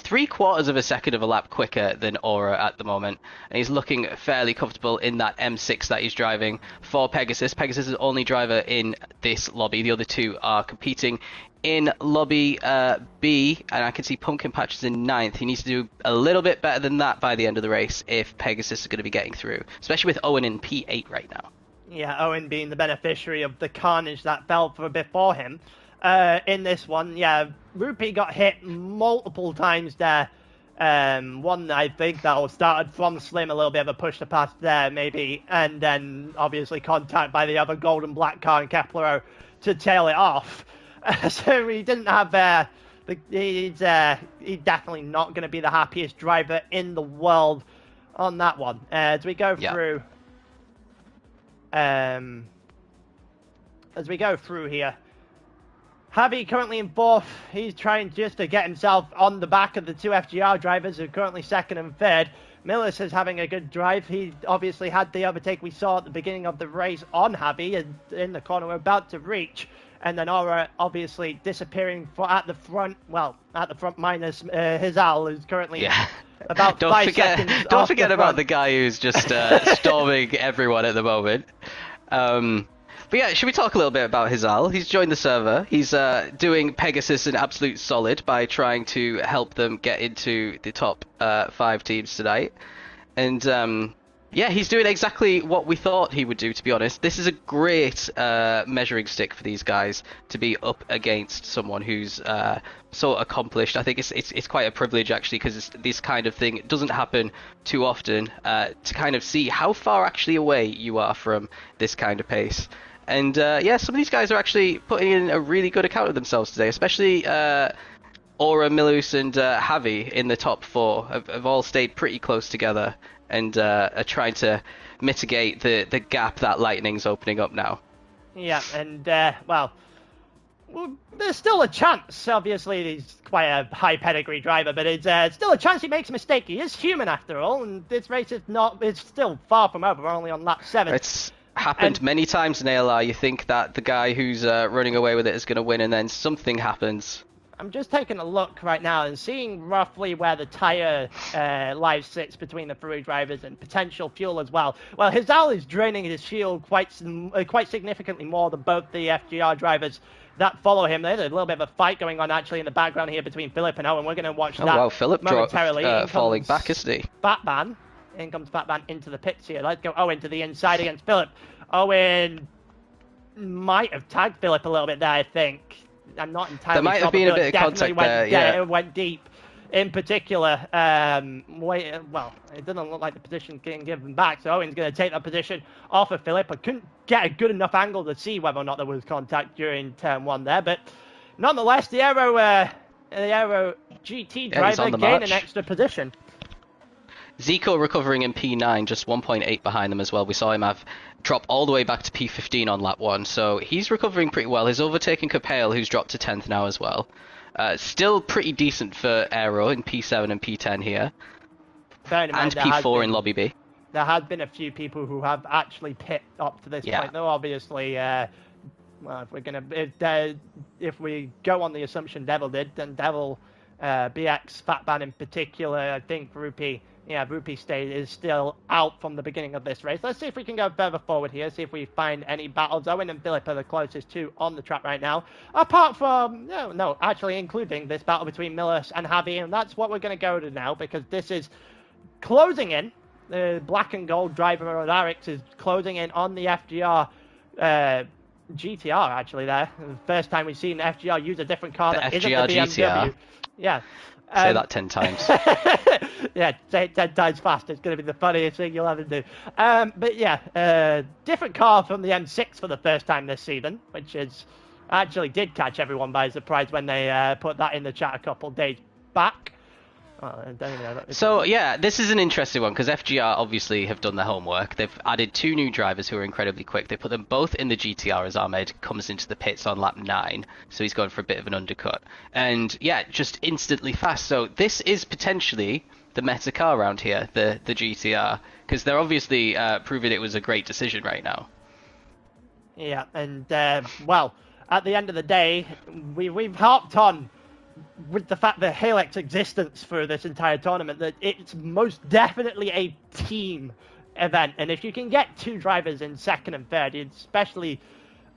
3/4 of a second of a lap quicker than Aura at the moment, and he's looking fairly comfortable in that M6 that he's driving for Pegasus. Pegasus is the only driver in this lobby. The other two are competing in lobby B, and I can see Pumpkin Patch is in 9th. He needs to do a little bit better than that by the end of the race if Pegasus is going to be getting through, especially with Owen in P8 right now. Yeah, Owen being the beneficiary of the carnage that fell before him. In this one, Rupee got hit multiple times there. One, I think, that started from Slim, a little bit of a push to pass there, maybe, and then obviously contact by the other gold and black car and Kepler to tail it off. So we didn't have he's definitely not going to be the happiest driver in the world on that one. As we go through, here, Javi currently in 4th. He's trying just to get himself on the back of the 2 FGR drivers who are currently 2nd and 3rd. Millis is having a good drive. He obviously had the overtake we saw at the beginning of the race on Javi, and in the corner we're about to reach. And then Aura obviously disappearing at the front. Well, at the front minus Hizal, who's currently about 5 seconds. Don't forget about the guy who's just storming everyone at the moment. But yeah, should we talk a little bit about Hizal? He's joined the server. He's doing Pegasus an absolute solid by trying to help them get into the top 5 teams tonight. And yeah, he's doing exactly what we thought he would do, to be honest. This is a great measuring stick for these guys to be up against someone who's so accomplished. I think it's quite a privilege, actually, because this kind of thing doesn't happen too often, to kind of see how far actually away you are from this kind of pace. And yeah, some of these guys are actually putting in a really good account of themselves today, especially Aura, Milus, and Javi in the top 4 have all stayed pretty close together and are trying to mitigate the gap that Lightning's opening up now. Yeah, and well, there's still a chance. Obviously, he's quite a high pedigree driver, but it's still a chance he makes a mistake. He is human after all, and this race is it's still far from over. We're only on lap 7. It's happened many times in ALR. You think that the guy who's running away with it is going to win, and then something happens. I'm just taking a look right now and seeing roughly where the tyre life sits between the 3 drivers and potential fuel as well. Well, Hizal is draining his fuel quite significantly more than both the FGR drivers that follow him. There's a little bit of a fight going on actually in the background here between Philip and Owen. We're going to watch that wow, Philip momentarily. Falling back, isn't he? Batman. In comes Batman into the pits here. Let's go Owen to the inside against Philip. Owen might have tagged Philip a little bit there, I think. I'm not entirely sure. There might have been a bit of contact there, yeah. It went deep. In particular, well, it doesn't look like the position getting given back, so Owen's going to take that position off of Philip. I couldn't get a good enough angle to see whether or not there was contact during turn 1 there, but nonetheless, the Aero GT driver gained an extra position. Zico recovering in P9, just 1.8 behind them as well. We saw him drop all the way back to P15 on lap 1, so he's recovering pretty well. He's overtaking Capel, who's dropped to 10th now as well. Still pretty decent for Aero in P7 and P10 here. And P4 in Lobby B. There has been a few people who have actually pit up to this point, though obviously, well, if we go on the assumption Devil did, then Devil, BX, Fatban in particular, I think Rupi is still out from the beginning of this race. Let's see if we can go further forward here, see if we find any battles. Owen and Philip are the closest two on the track right now. Apart from, actually including this battle between Millis and Javi, and that's what we're going to go to now, because this is closing in. The black and gold driver of Arix is closing in on the FGR GTR, actually, there. The first time we've seen FGR use a different car that isn't the BMW. GTR. Yeah. Say that 10 times. Yeah, say it 10 times fast. It's going to be the funniest thing you'll ever do. But yeah, different car from the M6 for the first time this season, which actually did catch everyone by surprise when they put that in the chat a couple days back. So yeah, this is an interesting one because FGR obviously have done their homework. They've added 2 new drivers who are incredibly quick. They put them both in the GTR as Ahmed comes into the pits on lap 9, so he's going for a bit of an undercut. And yeah, just instantly fast. So this is potentially the meta car around here, the GTR, because they're obviously proving it was a great decision right now. Yeah, and well, at the end of the day, we've harped on with the fact that Halek's existence for this entire tournament, that it's most definitely a team event. And if you can get 2 drivers in second and third, especially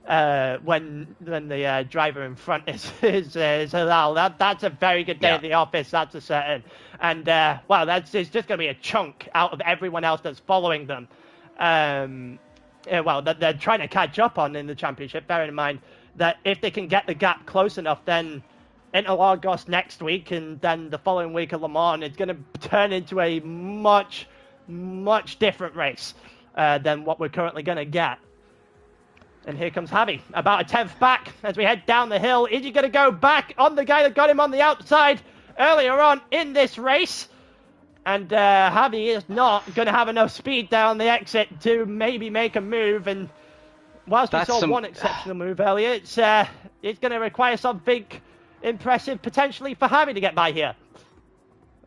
when the driver in front is Halal, that's a very good day at the office, that's a certain. And, well, it's just going to be a chunk out of everyone else that's following them. Well, that they're trying to catch up on in the championship, bearing in mind that if they can get the gap close enough, then into Lagos next week, and then the following week at Le Mans, it's going to turn into a much, much different race than what we're currently going to get. And here comes Javi, about a 10th back as we head down the hill. Is he going to go back on the guy that got him on the outside earlier on in this race? And Javi is not going to have enough speed down the exit to maybe make a move. And whilst we saw one exceptional move earlier, it's going to require something impressive potentially for Javi to get by here.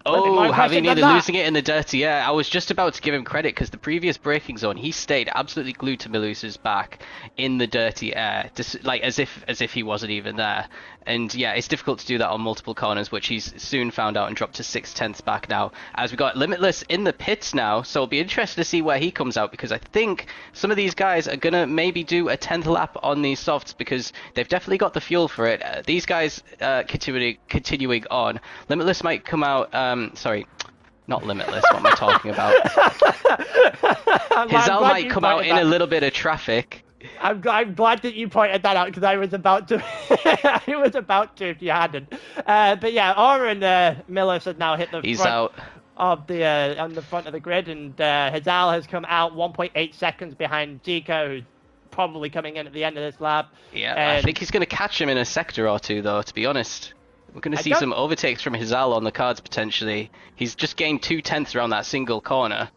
Oh, Javi nearly losing it in the dirty air. I was just about to give him credit because the previous braking zone, he stayed absolutely glued to Melusa's back in the dirty air, just like as if he wasn't even there. And yeah, it's difficult to do that on multiple corners, which he's soon found out and dropped to 6/10 back now. As we got Limitless in the pits now, so it'll be interesting to see where he comes out, because I think some of these guys are gonna maybe do a 10th lap on these softs because they've definitely got the fuel for it. These guys continuing on. Limitless might come out. Sorry, not Limitless. What am I talking about? His might come out in a little bit of traffic. I'm glad that you pointed that out because I was about to. I was about to if you hadn't. But yeah, Aura and Miller has now hit the front of the on the front of the grid, and Hazal has come out 1.8 seconds behind Zico, who's probably coming in at the end of this lap. Yeah, I think he's going to catch him in a sector or two, though. To be honest, we're going to see some overtakes from Hazal on the cards potentially. He's just gained 2/10 around that single corner.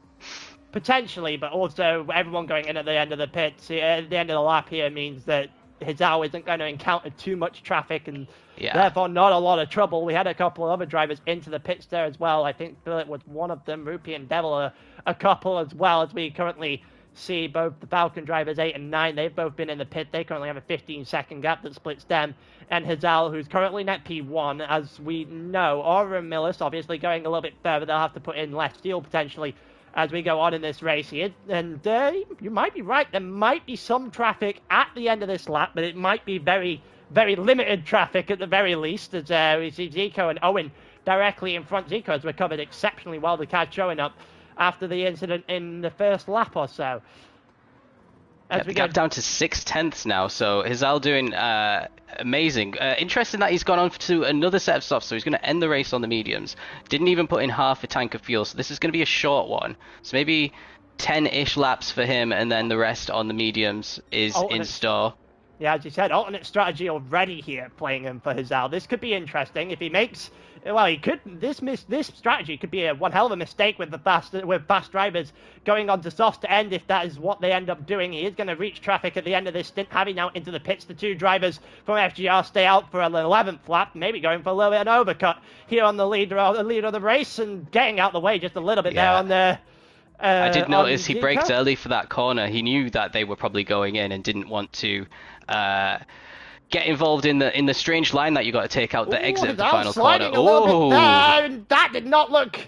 Potentially, but also everyone going in at the end of the pits, at the end of the lap here means that Hazal isn't going to encounter too much traffic and therefore not a lot of trouble. We had a couple of other drivers into the pits there as well. I think Billet was one of them, Rupee and Devil a couple as well, as we currently see both the Falcon drivers 8 and 9. They've both been in the pit. They currently have a 15-second gap that splits them and Hazal, who's currently net P1. As we know, Aura and Millis obviously going a little bit further. They'll have to put in less fuel potentially as we go on in this race here. And you might be right, there might be some traffic at the end of this lap, but it might be very, very limited traffic at the very least, as we see Zico and Owen directly in front. Zico has recovered exceptionally well, the car showing up after the incident in the first lap or so. The gap down to 6/10 now, so Hazal doing amazing. Interesting that he's gone on to another set of softs, so he's going to end the race on the mediums. Didn't even put in half a tank of fuel, so this is going to be a short one. So maybe 10-ish laps for him, and then the rest on the mediums is in store. Yeah, as you said, alternate strategy already here playing him for Hazal. This could be interesting if he makes. Well, he could. This strategy could be one hell of a mistake with fast drivers going on to softs to end. If that is what they end up doing, he is going to reach traffic at the end of this stint. Having now into the pits, the two drivers from FGR stay out for an 11th lap, maybe going for a little bit of an overcut here on the leader of the race and getting out the way just a little bit there on the. I did notice he braked early for that corner. He knew that they were probably going in and didn't want to get involved in the strange line that you got to take out the exit of the final corner. Oh, that did not look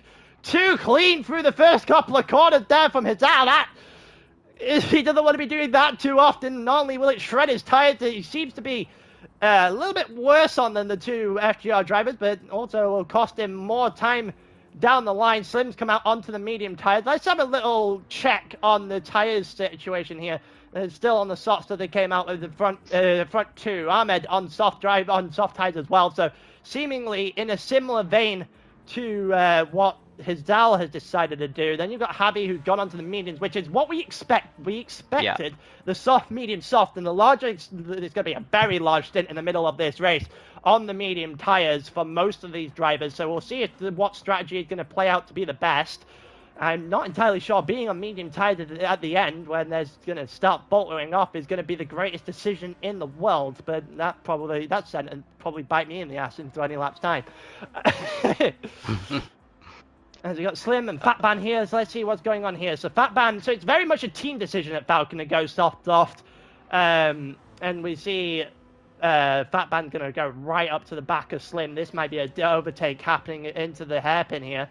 too clean through the first couple of corners there from Hazal. He doesn't want to be doing that too often. Not only will it shred his tires, he seems to be a little bit worse on than the two FGR drivers, but also will cost him more time down the line. Slim's come out onto the medium tires. Let's have a little check on the tires situation here. It's still on the softs that they came out with the front two. Ahmed on soft tires as well. So seemingly in a similar vein to what Hazal has decided to do. Then you've got Javi who's gone onto the mediums, which is what we expect. We expected the soft, medium, soft, and the larger. There's going to be a very large stint in the middle of this race on the medium tires for most of these drivers. So we'll see what strategy is going to play out to be the best. I'm not entirely sure being on medium tires at the end when there's going to start boltering off is going to be the greatest decision in the world, but that sentence probably bite me in the ass in 20 laps time. As we got Slim and Fatban here, so let's see what's going on here. So Fatban, so it's very much a team decision at Falcon to go soft, and we see Fatban going to go right up to the back of Slim. This might be an overtake happening into the hairpin here.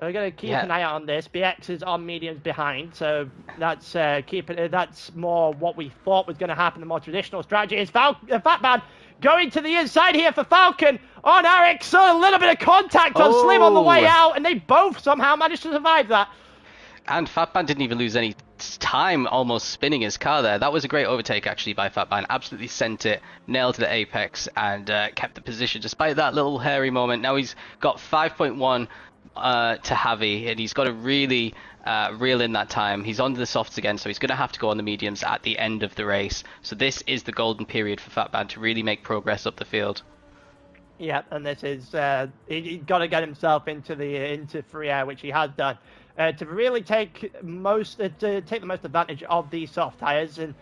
We're going to keep an eye out on this. BX is on mediums behind, so that's that's more what we thought was going to happen. The more traditional strategy is Fatman going to the inside here for Falcon on Eric. So a little bit of contact on Slim on the way out, and they both somehow managed to survive that. And Fatman didn't even lose any time almost spinning his car there. That was a great overtake actually by Fatman. Absolutely sent it, nailed the apex, and kept the position despite that little hairy moment. Now he's got 5.1 to Javi, and he's got to really reel in that time. He's on the softs again, so he's going to have to go on the mediums at the end of the race. So this is the golden period for Fatban to really make progress up the field. Yeah, and this is he's got to get himself into free air, which he has done, to really take the most advantage of these soft tires. And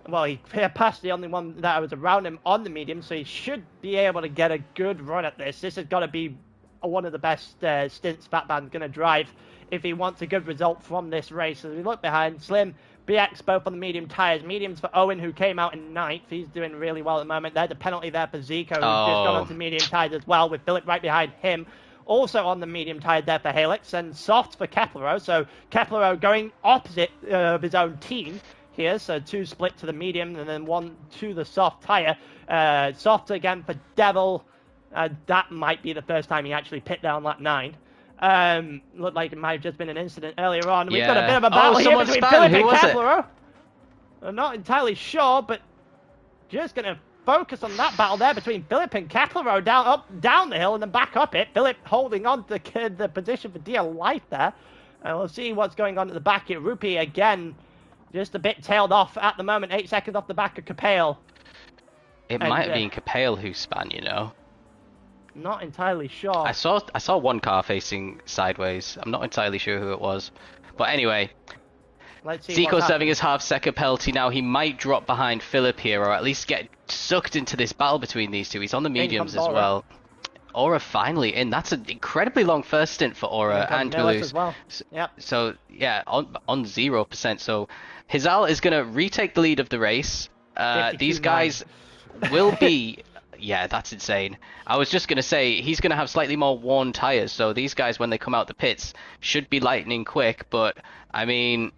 well, he passed the only one that was around him on the medium, so he should be able to get a good run at this. This has got to be one of the best stints Fatban's going to drive if he wants a good result from this race. As we look behind, Slim, BX both on the medium tyres. Mediums for Owen, who came out in 9th. He's doing really well at the moment. There's a penalty there for Zico, who's just gone onto medium tyres as well, with Philip right behind him. Also on the medium tyre there for Helix, and soft for Keplero. So Keplero going opposite of his own team here. So 2 split to the medium and then 1 to the soft tyre. Soft again for Devil. That might be the first time he actually pit down lap 9. Looked like it might have just been an incident earlier on. We've got a bit of a battle here between Philip and Keplero. I'm not entirely sure, but just going to focus on that battle there between Philip and Keplero down the hill and then back up it. Philip holding on to the position for dear life there. And we'll see what's going on at the back here. Rupi again, just a bit tailed off at the moment. 8 seconds off the back of Capale. It might have been Capale who span, you know. Not entirely sure. I saw one car facing sideways. I'm not entirely sure who it was. But anyway, let's see. Zico's having his half-second penalty now. He might drop behind Philip here, or at least get sucked into this battle between these two. He's on the mediums as well. Aura finally in. That's an incredibly long first stint for Aura and Toulouse. As well. Yep. So yeah, on 0%. So Hizal is going to retake the lead of the race. These guys will be... Yeah, that's insane. I was just going to say, he's going to have slightly more worn tyres, so these guys, when they come out the pits, should be lightning quick, but, I mean...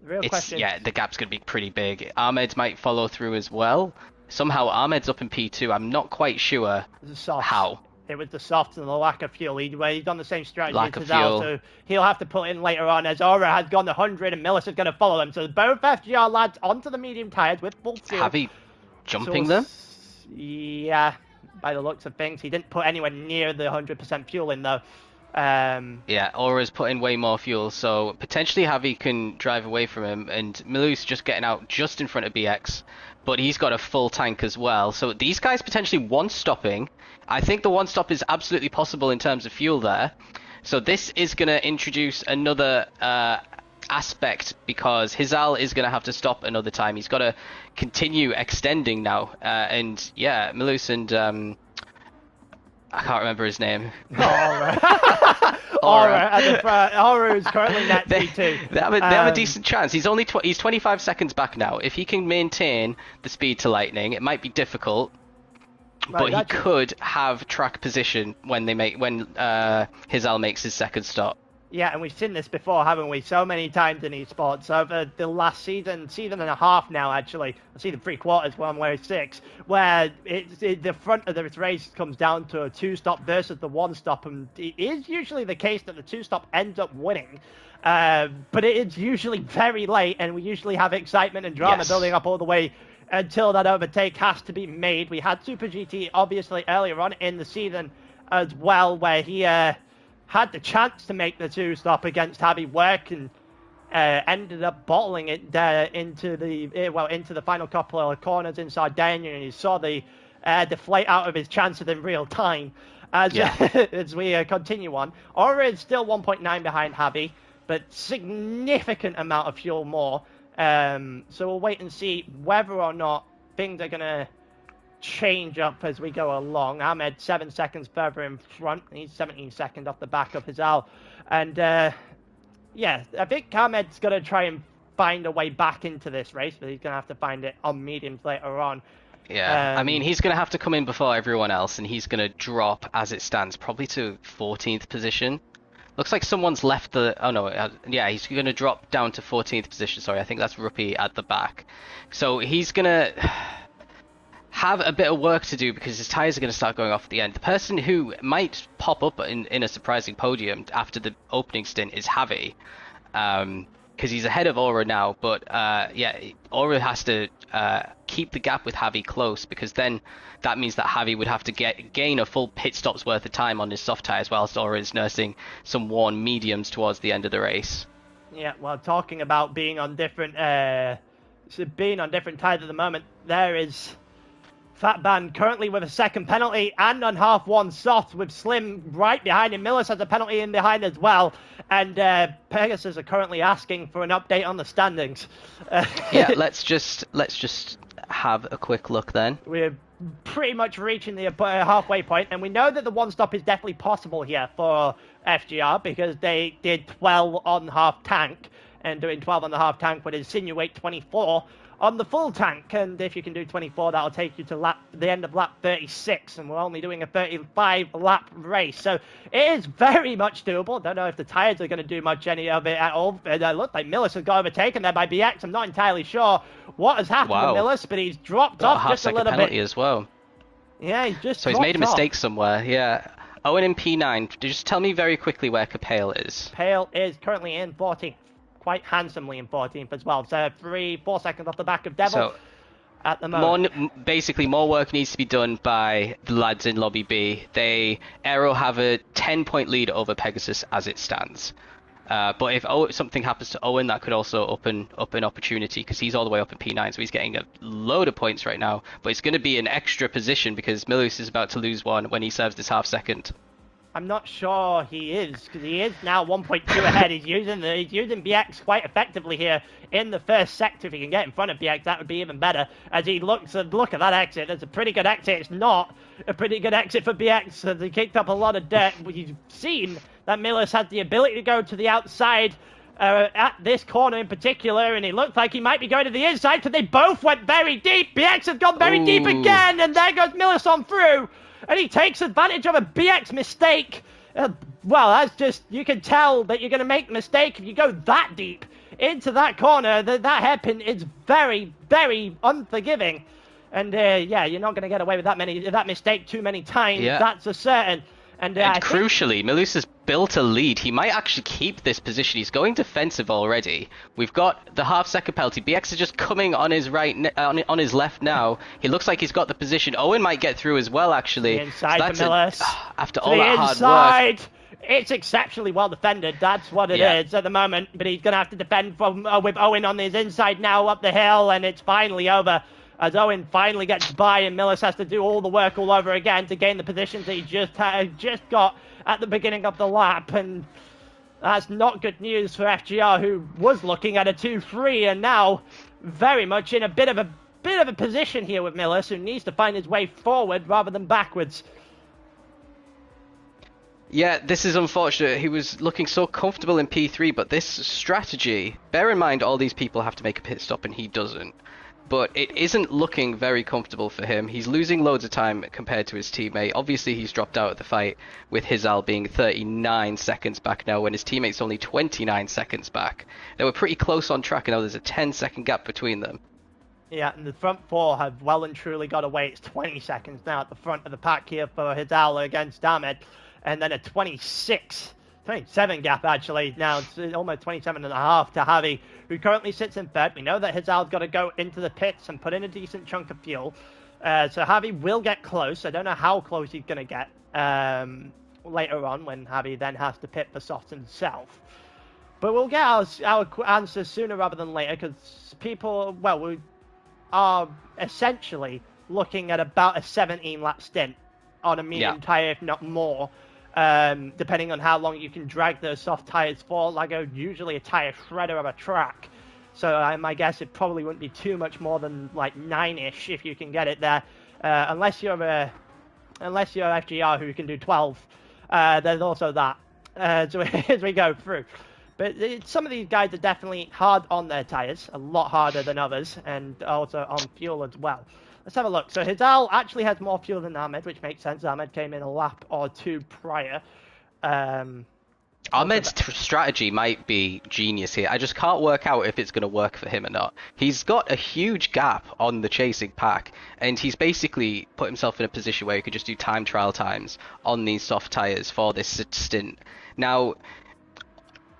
the gap's going to be pretty big. Ahmed might follow through as well. Somehow Ahmed's up in P2, I'm not quite sure how. It was the soft and the lack of fuel. He's on the same strategy as fuel. so he'll have to put in later on, as Aura has gone to 100 and Millis is going to follow them. So both FGR lads onto the medium tyres with full fuel. Jumping them? Yeah, by the looks of things. He didn't put anywhere near the 100% fuel in, though. Yeah, Aura's put in way more fuel, so potentially Javi can drive away from him, and Milus just getting out just in front of BX, but he's got a full tank as well. So these guys potentially one-stopping. I think the one-stop is absolutely possible in terms of fuel there. So this is going to introduce another... aspect, because Hizal is going to have to stop another time. He's got to continue extending now, and yeah, Milus and I can't remember his name. Aura is currently net P2. They have a decent chance. He's 25 seconds back now. If he can maintain the speed to lightning, it might be difficult. But he could have track position when Hizal makes his second stop. Yeah, and we've seen this before, haven't we? So many times in esports over the last season and a half now, actually. Season 3/4, 1/6, where the front of this race comes down to a 2-stop versus the 1-stop, and it is usually the case that the 2-stop ends up winning. But it is usually very late, and we usually have excitement and drama building up all the way until that overtake has to be made. We had Super GT, obviously, earlier on in the season as well, where he... had the chance to make the 2-stop against Javi work and ended up bottling it into the final couple of corners in Sardinia, and you saw the deflate out of his chances in real time as we continue on. Aura is still 1.9 behind Javi, but significant amount of fuel more. So we'll wait and see whether or not things are going to change up as we go along. Ahmed 7 seconds further in front. He's 17 seconds off the back of Hizal. And yeah, I think Ahmed's going to try and find a way back into this race, but he's going to have to find it on mediums later on. Yeah, I mean, he's going to have to come in before everyone else, and he's going to drop, as it stands, probably to 14th position. Looks like someone's left the... Oh, no. Yeah, he's going to drop down to 14th position. Sorry, I think that's Rupi at the back. So he's going to... have a bit of work to do because his tyres are going to start going off at the end. The person who might pop up in a surprising podium after the opening stint is Javi. because he's ahead of Aura now. But yeah, Aura has to keep the gap with Javi close, because then that means that Javi would have to gain a full pit stop's worth of time on his soft tires, whilst Aura is nursing some worn mediums towards the end of the race. Yeah, well, talking about being on different tires at the moment, there is Fat Band currently with a second penalty and on half one soft, with Slim right behind him. Millis has a penalty in behind as well, and Pegasus are currently asking for an update on the standings. Yeah, let's just have a quick look then. We're pretty much reaching the halfway point, and we know that the one stop is definitely possible here for FGR, because they did 12 on half tank, and doing 12 on the half tank would insinuate 24 on the full tank, and if you can do 24, that'll take you to the end of lap 36, and we're only doing a 35 lap race, so it is very much doable. Don't know if the tyres are going to do much any of it at all. It looked like Millis has got overtaken there by BX. I'm not entirely sure what has happened to Millis, but he's dropped off just a little bit as well. Yeah, he's just so he's made a mistake somewhere. Yeah. Owen in P9. Just tell me very quickly where Capale is. Capale is currently in 14th. Quite handsomely in 14th as well. So 4 seconds off the back of Devil so, at the moment. Basically, more work needs to be done by the lads in Lobby B. Aero have a 10-point lead over Pegasus as it stands. But if something happens to Owen, that could also open up an opportunity, because he's all the way up in P9, so he's getting a load of points right now. But it's going to be an extra position, because Milus is about to lose one when he serves this half second. I'm not sure he is, because he is now 1.2 ahead. He's using BX quite effectively here in the first sector. If he can get in front of BX, that would be even better. As he look at that exit, it's a pretty good exit. It's not a pretty good exit for BX, as he kicked up a lot of dirt. We've seen that Millis had the ability to go to the outside at this corner in particular, and it looked like he might be going to the inside, because they both went very deep. BX has gone very deep again, and there goes Millis on through. And he takes advantage of a BX mistake. Well, that's just, you can tell that you're going to make a mistake if you go that deep into that corner. That hairpin is very, very unforgiving. And yeah, you're not going to get away with that mistake too many times. Yeah. That's a certain. And crucially, Milus has built a lead. He might actually keep this position. He's going defensive already. We've got the half-second penalty. BX is just coming on his right, on his left now. He looks like he's got the position. Owen might get through as well, actually. The inside for Millis. After all that hard work. It's exceptionally well defended. That's what it is at the moment. But he's going to have to defend with Owen on his inside now up the hill, and it's finally over. As Owen finally gets by, and Millis has to do all the work all over again to gain the positions that he just got at the beginning of the lap. And that's not good news for FGR, who was looking at a 2-3, and now very much in a bit of a position here with Millis, who needs to find his way forward rather than backwards. Yeah, this is unfortunate. He was looking so comfortable in P3, but this strategy, bear in mind all these people have to make a pit stop and he doesn't. But it isn't looking very comfortable for him. He's losing loads of time compared to his teammate. Obviously, he's dropped out of the fight, with Hizal being 39 seconds back now, when his teammate's only 29 seconds back. They were pretty close on track, and now there's a 10-second gap between them. Yeah, and the front four have well and truly got away. It's 20 seconds now at the front of the pack here for Hizal against Ahmed. And then a 27 gap, actually. Now it's almost 27 and a half to Javi, who currently sits in third. We know that Hizal's got to go into the pits and put in a decent chunk of fuel. So Javi will get close. I don't know how close he's going to get later on, when Javi then has to pit for soft himself. But we'll get our answers sooner rather than later, because people, well, we are essentially looking at about a 17-lap stint on a medium tyre, if not more. Depending on how long you can drag those soft tyres for. Lago usually a tyre shredder of a track, so my guess it probably wouldn't be too much more than like 9-ish if you can get it there, unless you're FGR, who can do 12. There's also that so as we go through. But some of these guys are definitely hard on their tyres, a lot harder than others, and also on fuel as well. Let's have a look. So Hizal actually has more fuel than Ahmed, which makes sense. Ahmed came in a lap or two prior. Ahmed's strategy might be genius here. I just can't work out if it's going to work for him or not. He's got a huge gap on the chasing pack, and he's basically put himself in a position where he could just do time trial times on these soft tyres for this stint. Now,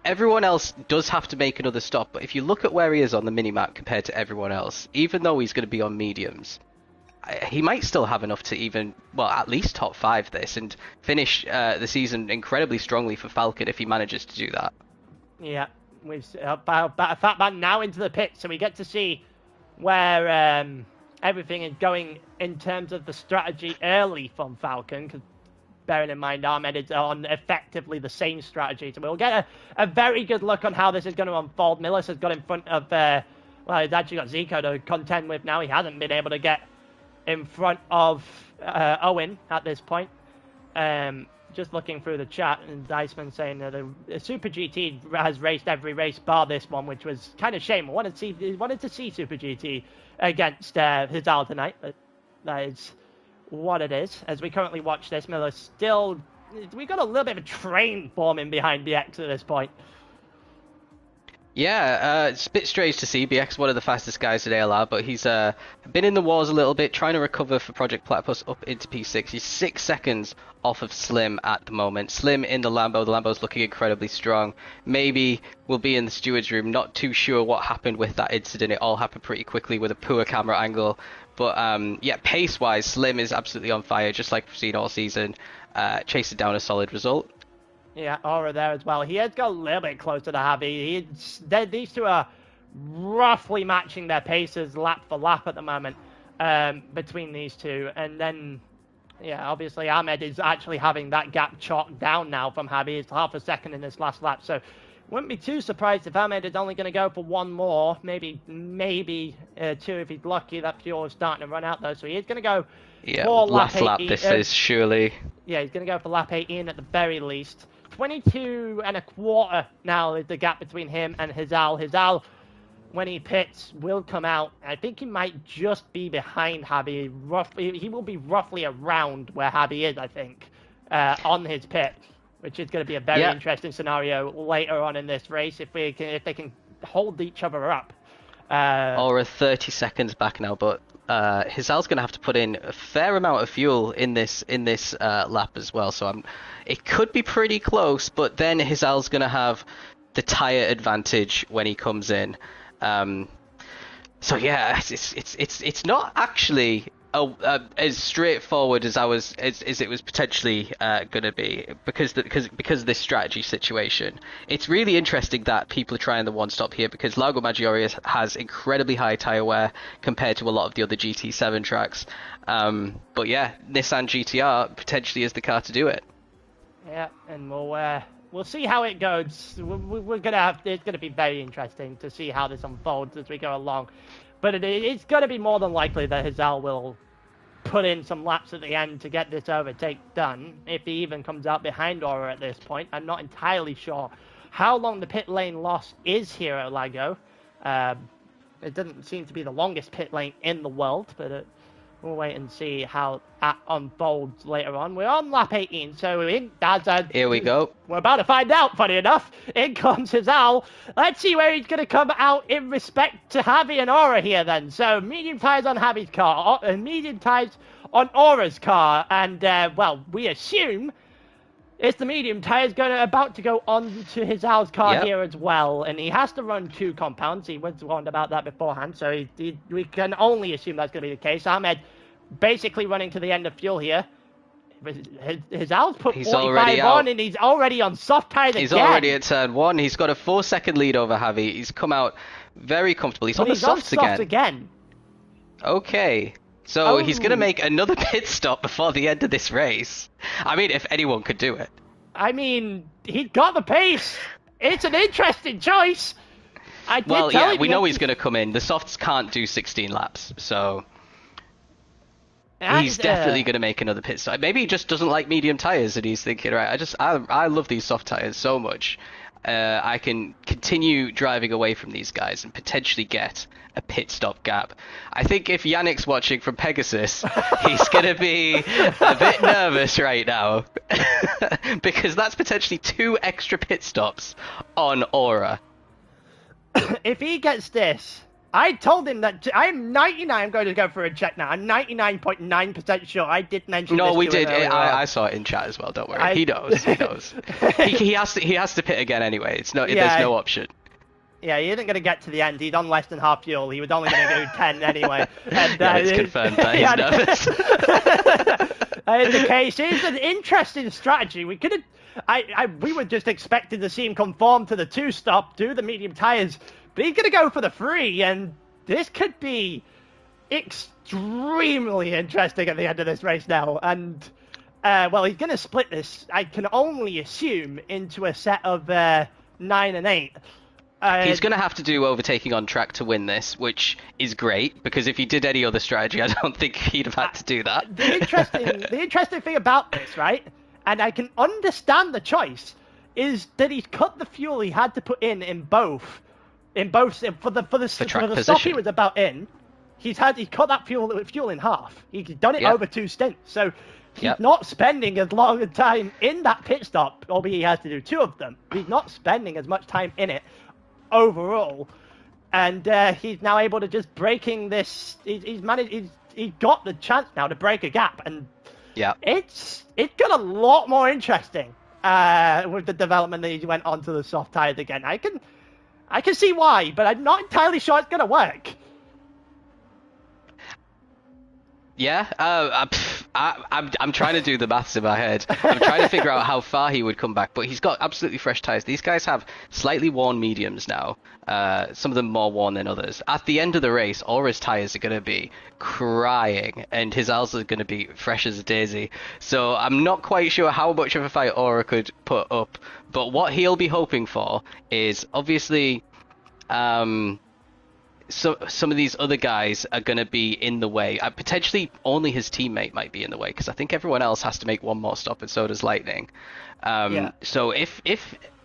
everyone else does have to make another stop, but if you look at where he is on the minimap compared to everyone else, even though he's going to be on mediums, he might still have enough to even, well, at least top 5 this and finish the season incredibly strongly for Falcon if he manages to do that. Yeah, we've Fatman now into the pit, so we get to see where everything is going in terms of the strategy early from Falcon, because bearing in mind Ahmed is on effectively the same strategy, so we'll get a very good look on how this is going to unfold. Millis has got in front of, well, he's actually got Zico to contend with now. He hasn't been able to get in front of Owen at this point. Just looking through the chat, and Diceman saying that the Super GT has raced every race bar this one, which was kind of shame. I wanted to see Super GT against Hizal tonight, but that is what it is. As we currently watch this, Miller still... We got a little bit of a train forming behind BX at this point. Yeah, it's a bit strange to see. BX one of the fastest guys at ALR, but he's been in the wars a little bit, trying to recover for Project Platypus up into P6. He's 6 seconds off of Slim at the moment. Slim in the Lambo. The Lambo's looking incredibly strong. Maybe we'll be in the steward's room. Not too sure what happened with that incident. It all happened pretty quickly with a poor camera angle. But yeah, pace-wise, Slim is absolutely on fire, just like we've seen all season. Chasing down a solid result. Yeah, Aura there as well. He has got a little bit closer to Javi. These two are roughly matching their paces lap for lap at the moment between these two. And then, yeah, obviously Ahmed is actually having that gap chalked down now from Javi. It's half a second in this last lap. So wouldn't be too surprised if Ahmed is only going to go for one more, maybe two if he's lucky. That fuel is starting to run out though. So he is going to go for last lap this is surely. Yeah, he's going to go for lap 18 at the very least. 22 and a quarter now is the gap between him and Hizal. Hizal, when he pits, will come out. I think he might just be behind Javi. He will be roughly around where Javi is, I think, on his pit, which is going to be a very interesting scenario later on in this race if they can hold each other up. Or 30 seconds back now, but Hizal's going to have to put in a fair amount of fuel in this lap as well. So it could be pretty close, but then Hizal's going to have the tire advantage when he comes in. So yeah, it's not actually as straightforward as it was potentially going to be because of this strategy situation. It's really interesting that people are trying the one stop here because Lago Maggiore has incredibly high tire wear compared to a lot of the other GT7 tracks. But yeah, Nissan GTR potentially is the car to do it. Yeah, and we'll see how it goes. It's gonna be very interesting to see how this unfolds as we go along. But it's going to be more than likely that Hizal will put in some laps at the end to get this overtake done, if he even comes out behind Aura at this point. I'm not entirely sure how long the pit lane loss is here at Lago. It doesn't seem to be the longest pit lane in the world, but we'll wait and see how that unfolds later on. We're on lap 18, so here we go. We're about to find out, funny enough. In comes Hizal. Let's see where he's going to come out in respect to Javi and Aura here then. So, medium tyres on Javi's car, and medium tyres on Aura's car. And, well, we assume it's the medium tyres about to go on to Hizal's car here as well. And he has to run 2 compounds. He was warned about that beforehand, so we can only assume that's going to be the case. Ahmed basically running to the end of fuel here. Hizal's put 45 on, and he's already on soft tyres again. He's already at turn 1. He's got a 4-second lead over Javi. He's come out very comfortable. He's on the softs again. Okay. So he's going to make another pit stop before the end of this race. I mean, if anyone could do it. I mean, he's got the pace. It's an interesting choice. We know he's going to come in. The softs can't do 16 laps, so he's definitely going to make another pit stop. Maybe he just doesn't like medium tires, and he's thinking, right, I love these soft tires so much. I can continue driving away from these guys and potentially get a pit stop gap. I think if Yannick's watching from Pegasus, he's going to be a bit nervous right now because that's potentially 2 extra pit stops on Aura. If he gets this, I told him that I'm 99 going to go for a check now. I'm 99.9% sure I did mention No, this we to him did. earlier I on. saw it in chat as well. Don't worry. He knows. He knows. he has to pit again anyway. There's no option. Yeah, he isn't going to get to the end. He's on less than half fuel. He was only going to do 10 anyway. And, yeah, it's confirmed that he's nervous. In the case, it's an interesting strategy. We could have, we were just expecting to see him conform to the 2-stop, do the medium tires, but he's going to go for the 3, and this could be extremely interesting at the end of this race now. And, well, he's going to split this, I can only assume, into a set of 9 and 8. He's going to have to do overtaking on track to win this, which is great, because if he did any other strategy, I don't think he'd have had to do that. The interesting thing about this, right, and I can understand the choice, is that he's cut the fuel he had to put in both for the stop he was about in. He cut that fuel in half. He's done it over 2 stints, so he's not spending as long a time in that pit stop, albeit he has to do 2 of them. He's not spending as much time in it overall, and he's now able to just breaking this. He's got the chance now to break a gap, and it's got a lot more interesting with the development that he went onto the soft tires again. I can see why, but I'm not entirely sure it's gonna work. Yeah, I'm trying to do the maths in my head. I'm trying to figure out how far he would come back, but he's got absolutely fresh tyres. These guys have slightly worn mediums now, some of them more worn than others. At the end of the race, Aura's tyres are going to be crying, and his Al's are going to be fresh as a daisy. So I'm not quite sure how much of a fight Aura could put up, but what he'll be hoping for is, obviously, so some of these other guys are going to be in the way. Potentially only his teammate might be in the way, because I think everyone else has to make one more stop, and so does Lightning. So if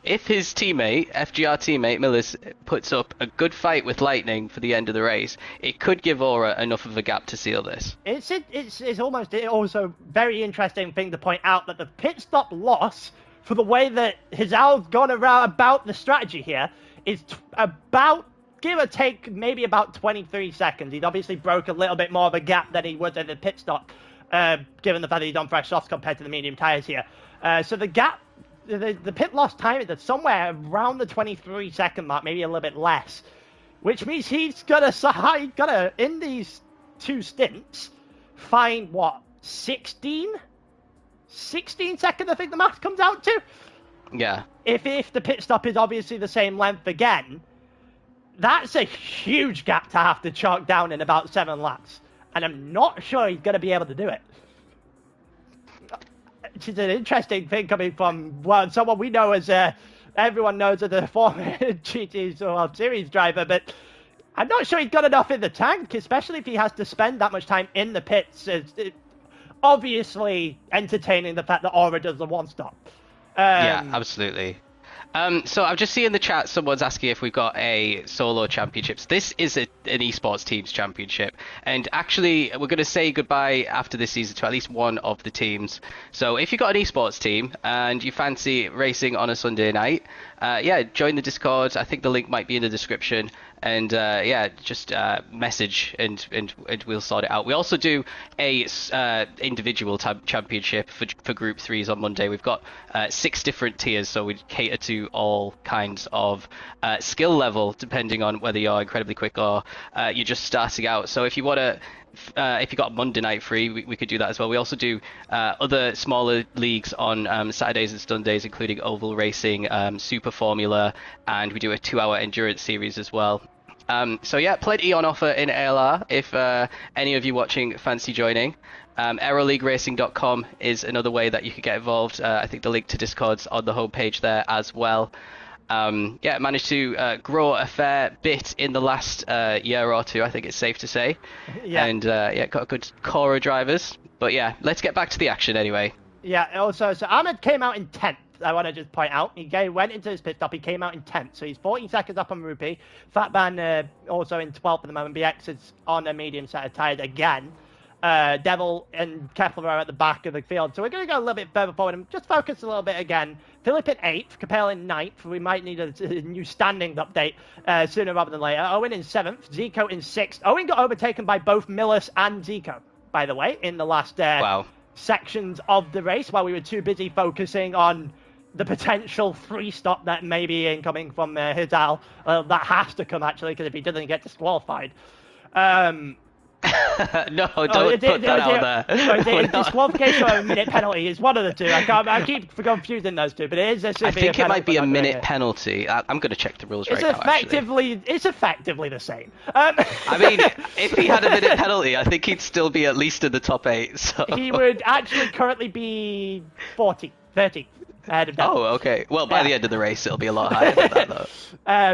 his teammate, FGR teammate Millers, puts up a good fight with Lightning for the end of the race, it could give Aura enough of a gap to seal this. It's almost also very interesting thing to point out that the pit stop loss for the way that Hazal's gone around about the strategy here is about, give or take, maybe about 23 seconds. He'd obviously broke a little bit more of a gap than he would at the pit stop, given the fact that he's on fresh softs compared to the medium tyres here. So the gap, the pit loss time is somewhere around the 23-second mark, maybe a little bit less, which means he's gonna in these 2 stints find what, 16 seconds, I think the math comes out to. Yeah. If the pit stop is obviously the same length again, that's a huge gap to have to chalk down in about 7 laps. And I'm not sure he's going to be able to do it. Which is an interesting thing coming from someone we know as, everyone knows as a former GT World Series driver, but I'm not sure he's got enough in the tank, especially if he has to spend that much time in the pits. Obviously entertaining the fact that Aura does the 1-stop. Yeah, absolutely. So I've just seen in the chat someone's asking if we've got a solo championships. This is an esports teams championship, and actually we're going to say goodbye after this season to at least one of the teams. So if you've got an esports team and you fancy racing on a Sunday night, join the Discord. I think the link might be in the description, and just message and we'll sort it out. We also do a individual championship for Group 3s on Monday. We've got 6 different tiers, so we cater to all kinds of skill level, depending on whether you're incredibly quick or you're just starting out. So if you want to, if you got a Monday night free, we could do that as well. We also do other smaller leagues on Saturdays and Sundays, including oval racing, Super Formula, and we do a 2-hour endurance series as well. So yeah, plenty on offer in ALR if any of you watching fancy joining. AeroLeagueRacing.com is another way that you could get involved. I think the link to Discord's on the homepage there as well. Managed to grow a fair bit in the last year or two, I think it's safe to say. And got a good core of drivers. But yeah, let's get back to the action anyway. Yeah, also, so Ahmed came out in 10th. I want to just point out, he went into his pit stop, he came out in 10th, so he's 14 seconds up on Rupee. Fatban also in 12th at the moment. BX is on a medium set of tyres again. Devil and Kepler are at the back of the field. So we're going to go a little bit further forward and just focus a little bit again. Philip in 8th, Capel in 9th. We might need a new standings update sooner rather than later. Owen in 7th, Zico in 6th. Owen got overtaken by both Millis and Zico, by the way, in the last sections of the race while we were too busy focusing on the potential free stop that may be incoming from Hidal. That has to come, actually, because if he doesn't get disqualified. No, don't put that out there. Disqualification or a minute penalty is one of the two. I keep confusing those two, but it is a severe penalty. I think it might be a minute penalty. I'm going to check the rules right now. It's effectively the same. I mean, if he had a minute penalty, I think he'd still be at least in the top 8. So. He would actually currently be 30 ahead of Devil. Oh, okay. Well, by the end of the race, it'll be a lot higher than that, though.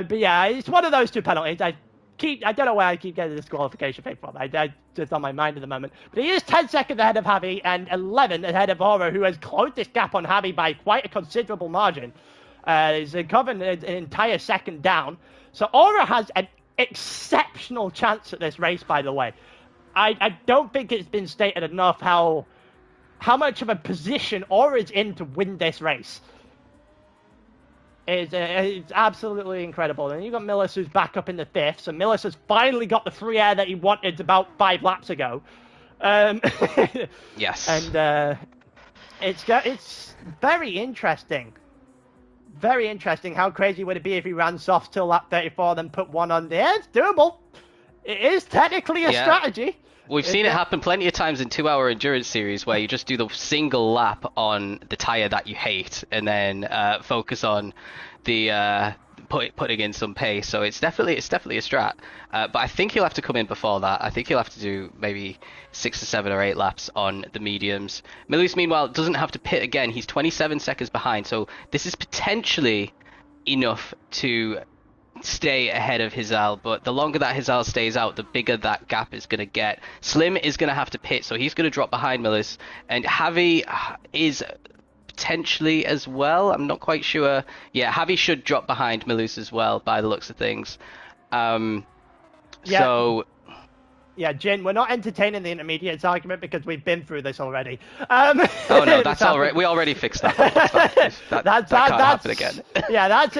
But yeah, it's one of those two penalties. I don't know where I keep getting the disqualification thing from. I just on my mind at the moment. But he is 10 seconds ahead of Javi and 11 ahead of Aero, who has closed this gap on Javi by quite a considerable margin. He's covering an entire second down. So Aero has an exceptional chance at this race, by the way. I don't think it's been stated enough how much of a position Aero is in to win this race. It's absolutely incredible. And you've got Millis, who's back up in the 5th. So Millis has finally got the free air that he wanted about 5 laps ago. Yes. And it's very interesting. Very interesting. How crazy would it be if he ran soft till lap 34, then put one on there? It's doable. It is technically a strategy. We've seen it happen plenty of times in 2-hour endurance series where you just do the single lap on the tire that you hate and then focus on the putting in some pace. So it's definitely a strat. But I think he'll have to come in before that. I think he'll have to do maybe 6 or 7 or 8 laps on the mediums. Milius, meanwhile, doesn't have to pit again. He's 27 seconds behind. So this is potentially enough to stay ahead of Hizal, but the longer that Hizal stays out, the bigger that gap is going to get. Slim is going to have to pit, so he's going to drop behind Millis, and Javi is potentially as well. I'm not quite sure. Yeah, Javi should drop behind Millis as well, by the looks of things. So... Yeah, Jin, we're not entertaining the intermediates argument because we've been through this already. Oh no, that's already we already fixed that. That can't happen again. Yeah, no, it's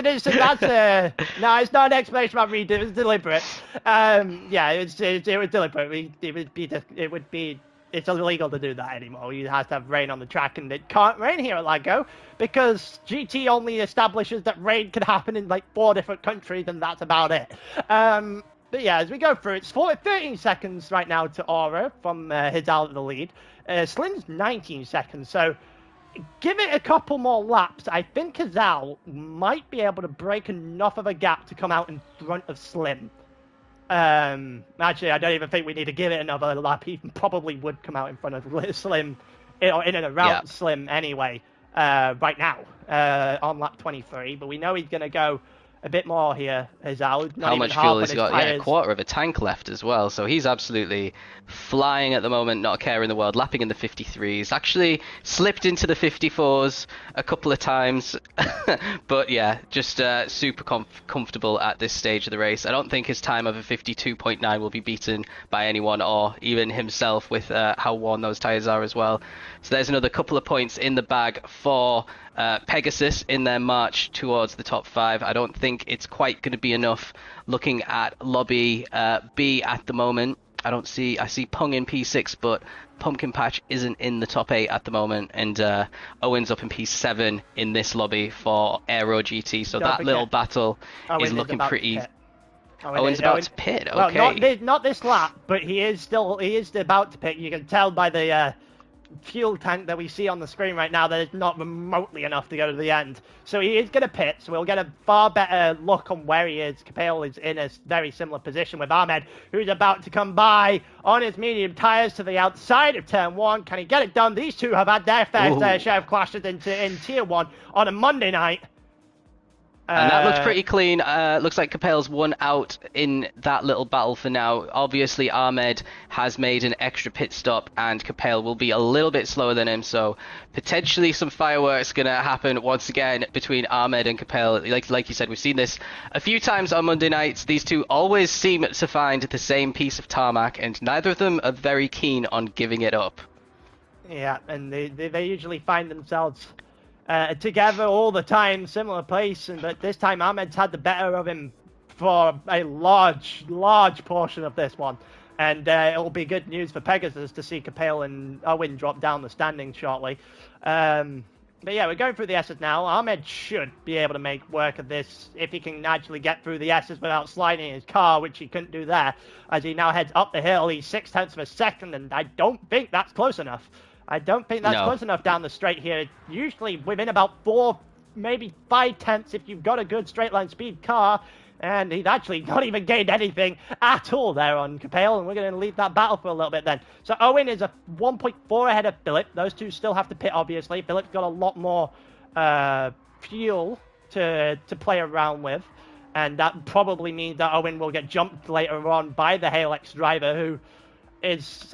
not an explanation about redo. It was deliberate. It was deliberate. It's illegal to do that anymore. You have to have rain on the track, and it can't rain here at Lago because GT only establishes that rain can happen in like 4 different countries, and that's about it. But yeah, as we go through, it's 13 seconds right now to Aura from Hidal at the lead. Slim's 19 seconds, so give it a couple more laps. I think Hidal might be able to break enough of a gap to come out in front of Slim. Actually, I don't even think we need to give it another lap. He probably would come out in front of Slim, or in and around Slim anyway, right now, on lap 23. But we know he's going to go a bit more here, Hizal. How much fuel has he got? Yeah, a quarter of a tank left as well. So he's absolutely flying at the moment, not a care in the world, lapping in the 53s. Actually slipped into the 54s a couple of times. But yeah, just super comfortable at this stage of the race. I don't think his time of a 52.9 will be beaten by anyone or even himself with how worn those tyres are as well. So there's another couple of points in the bag for Pegasus in their march towards the top 5. I don't think it's quite going to be enough looking at Lobby B at the moment. I see Pung in P6, but Pumpkin Patch isn't in the top 8 at the moment, and Owen's up in P7 in this lobby for Aero GT, so that little battle is looking pretty... Owen's about to pit, okay. Well, not this lap, but he is about to pit. You can tell by the fuel tank that we see on the screen right now that it's not remotely enough to go to the end. So he is going to pit, so we'll get a far better look on where he is. Capel is in a very similar position with Ahmed, who's about to come by on his medium tyres to the outside of Turn 1. Can he get it done? These two have had their fair share of clashes in Tier 1 on a Monday night. And that looks pretty clean. Looks like Capel's won out in that little battle for now. Obviously, Ahmed has made an extra pit stop, and Capel will be a little bit slower than him. So potentially some fireworks going to happen once again between Ahmed and Capel. Like you said, we've seen this a few times on Monday nights. These two always seem to find the same piece of tarmac, and neither of them are very keen on giving it up. Yeah, and they usually find themselves together all the time, similar place, but this time Ahmed's had the better of him for a large portion of this one. And it'll be good news for Pegasus to see Capel and Owen drop down the standings shortly. But yeah, we're going through the S's now. Ahmed should be able to make work of this if he can actually get through the S's without sliding his car, which he couldn't do there. As he now heads up the hill, he's 0.6 of a second, and I don't think that's close enough. I don't think that's close enough down the straight here. Usually within about 4, maybe 0.5 if you've got a good straight line speed car. And he's actually not even gained anything at all there on Capel, and we're going to leave that battle for a little bit then. So Owen is a 1.4 ahead of Philip. Those two still have to pit, obviously. Philip's got a lot more fuel to play around with, and that probably means that Owen will get jumped later on by the Halex driver, who is,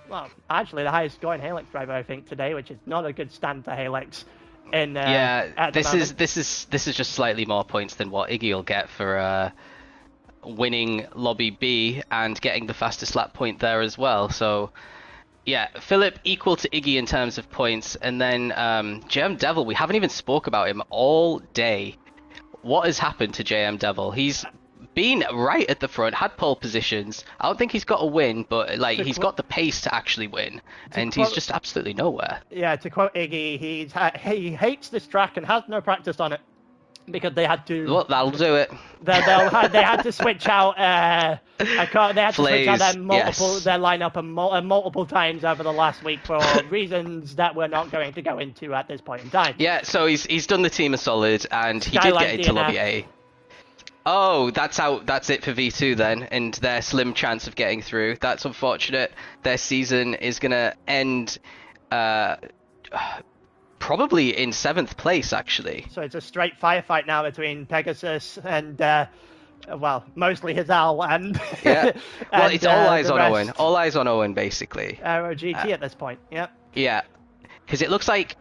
well, actually the highest scoring Halex driver, I think, today, which is not a good stand for Halex. This is just slightly more points than what Iggy will get for winning Lobby B and getting the fastest lap point there as well. So yeah, Philip equal to Iggy in terms of points, and then JM Devil, we haven't even spoke about him all day. What has happened to JM Devil? He's been right at the front, had pole positions. I don't think he's got a win, but like he's got the pace to actually win, and he's just absolutely nowhere. Yeah, to quote Iggy, he hates this track and has no practice on it because they had to. Well, that'll do it. They had to switch out. They had to switch out their lineup multiple times over the last week for reasons that we're not going to go into at this point in time. Yeah, so he's done the team a solid, and he did get into Lobby A. Oh, that's out. That's it for V2 then, and their slim chance of getting through. That's unfortunate. Their season is going to end probably in 7th place, actually. So it's a straight firefight now between Pegasus and, well, mostly Hazal and... Yeah. Well, and, it's all eyes on Owen. All eyes on Owen, basically. Aero GT at this point, yeah. Yeah. Because it looks like...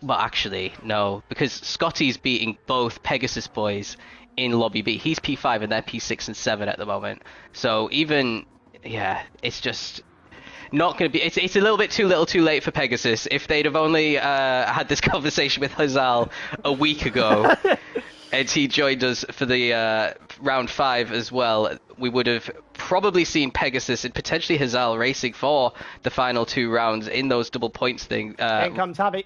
Well, actually, no. Because Scotty's beating both Pegasus boys in Lobby B. He's P5 and they're P6 and 7 at the moment. So even, yeah, it's just not going to be... It's a little bit too little too late for Pegasus. If they'd have only had this conversation with Hazal a week ago and he joined us for the round 5 as well, we would have probably seen Pegasus and potentially Hazal racing for the final 2 rounds in those double points thing. In comes Javi.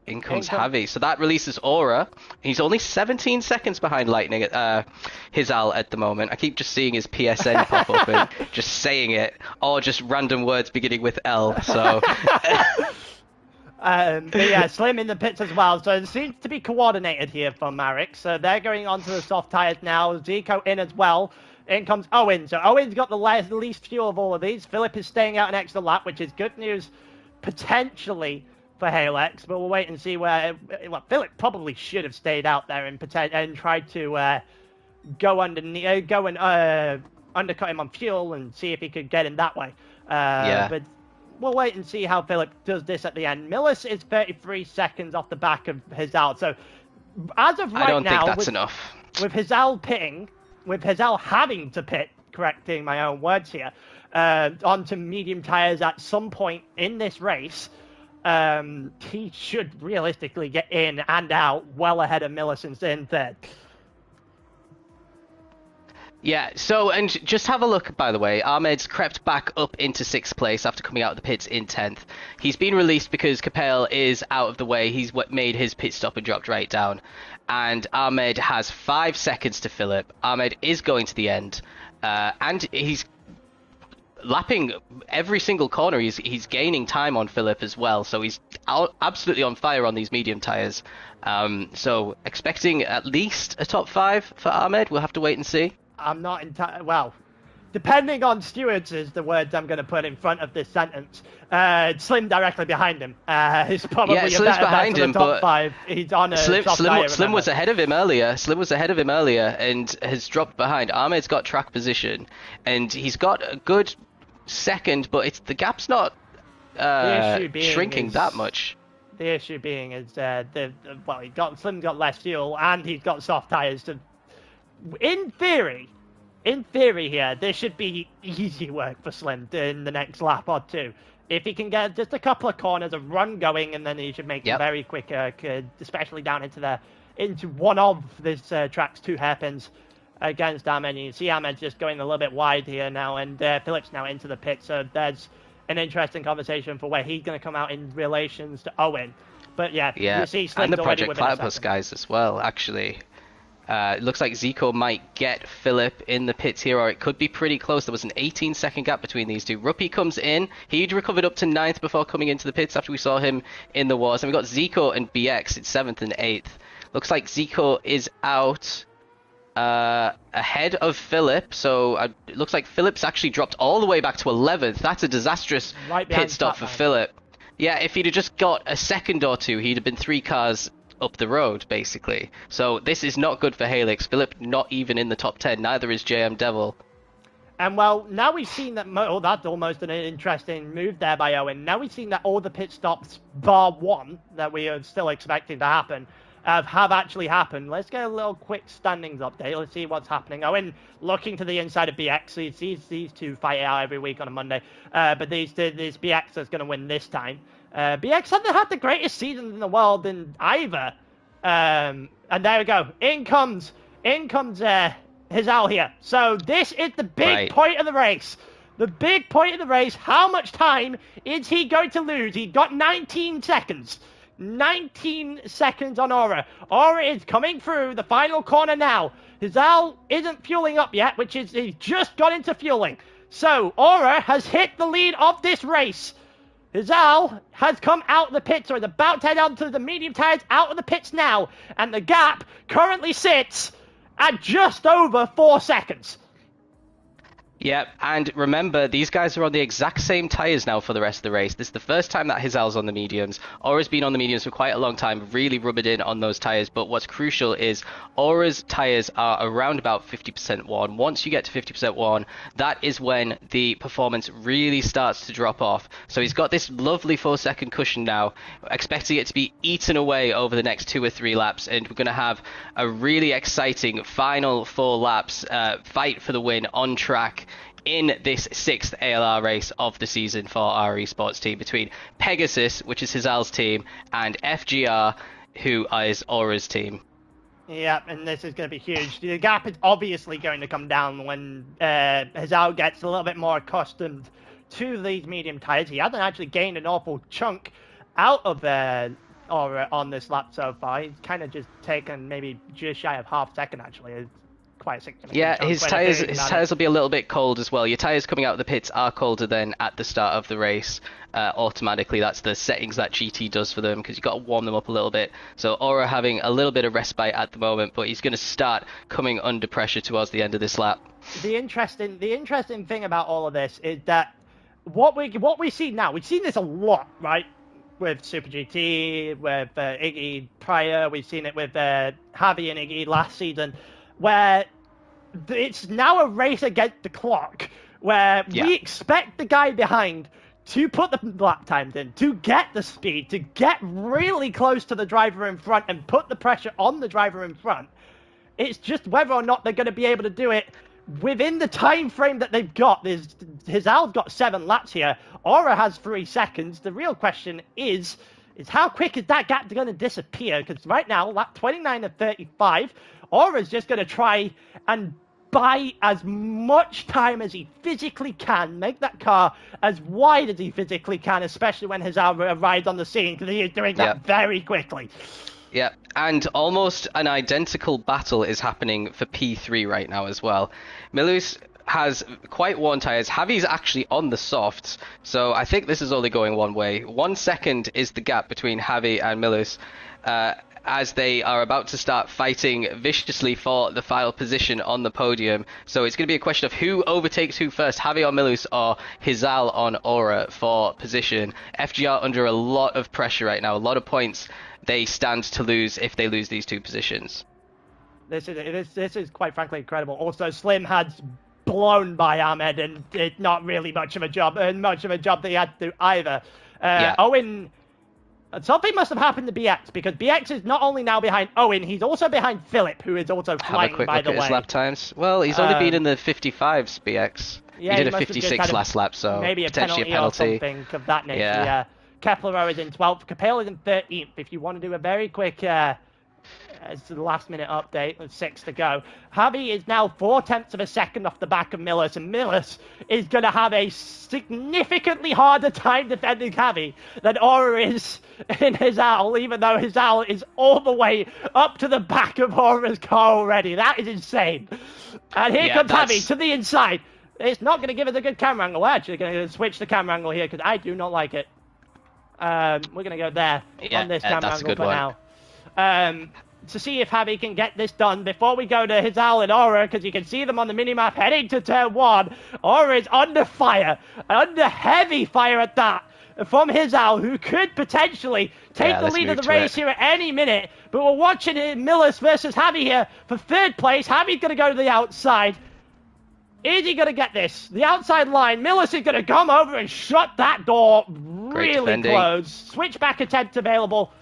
In comes Javi. So that releases Aura. He's only 17 seconds behind Lightning at Hazal at the moment. I keep just seeing his PSN pop up and just saying it, or just random words beginning with L. So. But yeah, Slim in the pits as well. So it seems to be coordinated here for Marek. So they're going onto the soft tires now. Zico in as well. In comes Owen. So Owen's got the least fuel of all of these. Philip is staying out an extra lap, which is good news potentially for Halex, but we'll wait and see where... Well, Philip probably should have stayed out there and tried to go and undercut him on fuel and see if he could get him that way. Yeah. But we'll wait and see how Philip does this at the end. Millis is 33 seconds off the back of Hazal. So as of right now... I don't think that's enough. With Hazal pitting, with Hazal having to pit, correcting my own words here, onto medium tires at some point in this race... he should realistically get in and out well ahead of Millicent in 3rd. Yeah, so, and just have a look, by the way. Ahmed's crept back up into 6th place after coming out of the pits in 10th. He's been released because Capel is out of the way. He's made his pit stop and dropped right down. And Ahmed has 5 seconds to Philip. Ahmed is going to the end. And he's lapping every single corner. He's gaining time on Philip as well. So he's absolutely on fire on these medium tires. So expecting at least a top 5 for Ahmed. We'll have to wait and see. I'm not entirely... Well, depending on stewards is the words I'm going to put in front of this sentence. Slim directly behind him. He's probably Yeah, a Slim's better behind bet him, to the top but 5. He's on a Slim, soft Slim, tire, Slim was remember. ahead of him earlier. Slim was ahead of him earlier and has dropped behind. Ahmed's got track position, and he's got a good second, but the gap's not shrinking that much. The issue being is Slim's got less fuel and he's got soft tires. So in theory here, this should be easy work for Slim in the next lap or two. If he can get just a couple of corners, a run going, and then he should make it very quick, especially down into one of this track's 2 hairpins against Ahmed. You see Ahmed just going a little bit wide here now, and Phillips now into the pit, so there's an interesting conversation for where he's going to come out in relations to Owen. But you see Slim's and the already Project within a Platypus second. guys as well, actually. It looks like Zico might get Philip in the pits here, or it could be pretty close. There was an 18-second gap between these two. Ruppy comes in. He'd recovered up to 9th before coming into the pits after we saw him in the wars. And we've got Zico and BX in 7th and 8th. Looks like Zico is out ahead of Philip, so it looks like Philip's actually dropped all the way back to 11th. That's a disastrous pit stop for Philip. Yeah, if he'd have just got a second or two, he'd have been 3 cars up the road, basically. So this is not good for Helix. Philip not even in the top 10, neither is JM Devil. And well, now we've seen that, that's almost an interesting move there by Owen. Now we've seen that all the pit stops, bar 1, that we are still expecting to happen, have actually happened. Let's get a little quick standings update. Let's see what's happening. Owen looking to the inside of BX. He sees these two fight it out every week on a Monday. But this BX is going to win this time. BX hasn't had the greatest season in the world in either. And there we go. In comes Hizal here. So this is the big point of the race. The big point of the race. How much time is he going to lose? He got 19 seconds. 19 seconds on Aura. Aura is coming through the final corner now. Hizal isn't fueling up yet, which is he's just got into fueling. So Aura has hit the lead of this race. Hizal has come out of the pits, or is about to head onto the medium tires, out of the pits now, and the gap currently sits at just over 4 seconds. Yep, and remember, these guys are on the exact same tyres now for the rest of the race. This is the first time that Hizal's on the mediums. Aura's been on the mediums for quite a long time, really rubbing in on those tyres, but what's crucial is Aura's tyres are around about 50% worn. Once you get to 50% worn, that is when the performance really starts to drop off. So he's got this lovely 4-second cushion now, expecting it to be eaten away over the next 2 or 3 laps, and we're going to have a really exciting final 4 laps fight for the win on track in this 6th ALR race of the season for our esports team between Pegasus, which is Hizal's team, and FGR, who is Aura's team. Yeah, and this is going to be huge. The gap is obviously going to come down when Hizal gets a little bit more accustomed to these medium tires. He hasn't actually gained an awful chunk out of Aura on this lap so far. He's kind of just taken maybe just shy of half second, actually. It's quite significant. Yeah, his tires will be a little bit cold as well. Your tires coming out of the pits are colder than at the start of the race. Automatically, that's the settings that GT does for them, because you've got to warm them up a little bit. So Aura having a little bit of respite at the moment, but he's going to start coming under pressure towards the end of this lap. The interesting thing about all of this is that what we see now, we've seen this a lot, right? With Super GT, with Iggy prior, we've seen it with Javi and Iggy last season, where it's now a race against the clock, where we expect the guy behind to put the lap times in, to get the speed, to get really close to the driver in front and put the pressure on the driver in front. It's just whether or not they're going to be able to do it within the time frame that they've got. Hizal's got 7 laps here. Aura has 3 seconds. The real question is how quick is that gap going to disappear? Because right now, lap 29 of 35, Aura's just going to try and buy as much time as he physically can, make that car as wide as he physically can, especially when Hizal arrives on the scene, because he is doing that very quickly. Yeah, and almost an identical battle is happening for P3 right now as well. Milus has quite worn tyres. Javi's actually on the softs, so I think this is only going one way. 1 second is the gap between Javi and Milus. as they are about to start fighting viciously for the final position on the podium. So it's going to be a question of who overtakes who first, Javi on Milus or Hizal on Aura for position. FGR under a lot of pressure right now, a lot of points they stand to lose if they lose these two positions. This is quite frankly incredible. Also, Slim had blown by Ahmed, and it's not really much of a job that he had to do either. Owen, something must have happened to BX, because BX is not only now behind Owen, he's also behind Philip, who is also flying, by the way. Have a quick look at his lap times. Well, he's only been in the 55s, BX. Yeah, he did a 56 last lap, so maybe potentially a penalty or something of that nature. Yeah. Kepler is in 12th, Capel is in 13th. If you want to do a very quick it's the last-minute update with 6 to go. Javi is now 0.4 of a second off the back of Millis, and Millis is going to have a significantly harder time defending Javi than Aura is in Hizal, even though Hizal is all the way up to the back of Aura's car already. That is insane. And here comes Javi to the inside. It's not going to give us a good camera angle. We're actually going to switch the camera angle here because I do not like it. We're going to go there on this camera angle for now. To see if Javi can get this done before we go to Hizal and Aura, because you can see them on the minimap heading to turn 1. Aura is under fire, under heavy fire at that, from Hizal, who could potentially take the lead of the race here at any minute. But we're watching Millis versus Javi here for 3rd place. Javi's going to go to the outside. Is he going to get this? The outside line. Millis is going to come over and shut that door really close. Switchback attempt available.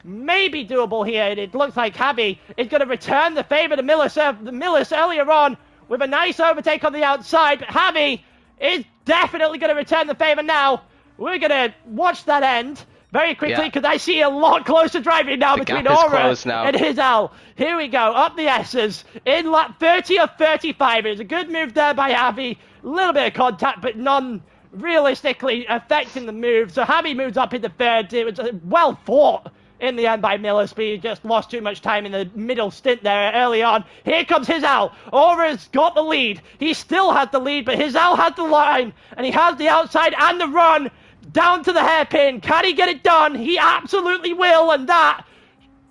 Maybe doable here. It looks like Javi is going to return the favor to Millis earlier on with a nice overtake on the outside. But Javi is definitely going to return the favor now. We're going to watch that end very quickly because I see a lot closer driving now between Aura and Hizal. Here we go, up the S's in lap 30 or 35. It was a good move there by Javi. A little bit of contact, but none realistically affecting the move. So Javi moves up into 3rd. It was well fought in the end by Millis, but he just lost too much time in the middle stint there early on. Here comes Hizal. Aura's got the lead. He still has the lead, but Hizal has the line, and he has the outside and the run down to the hairpin. Can he get it done? He absolutely will, and that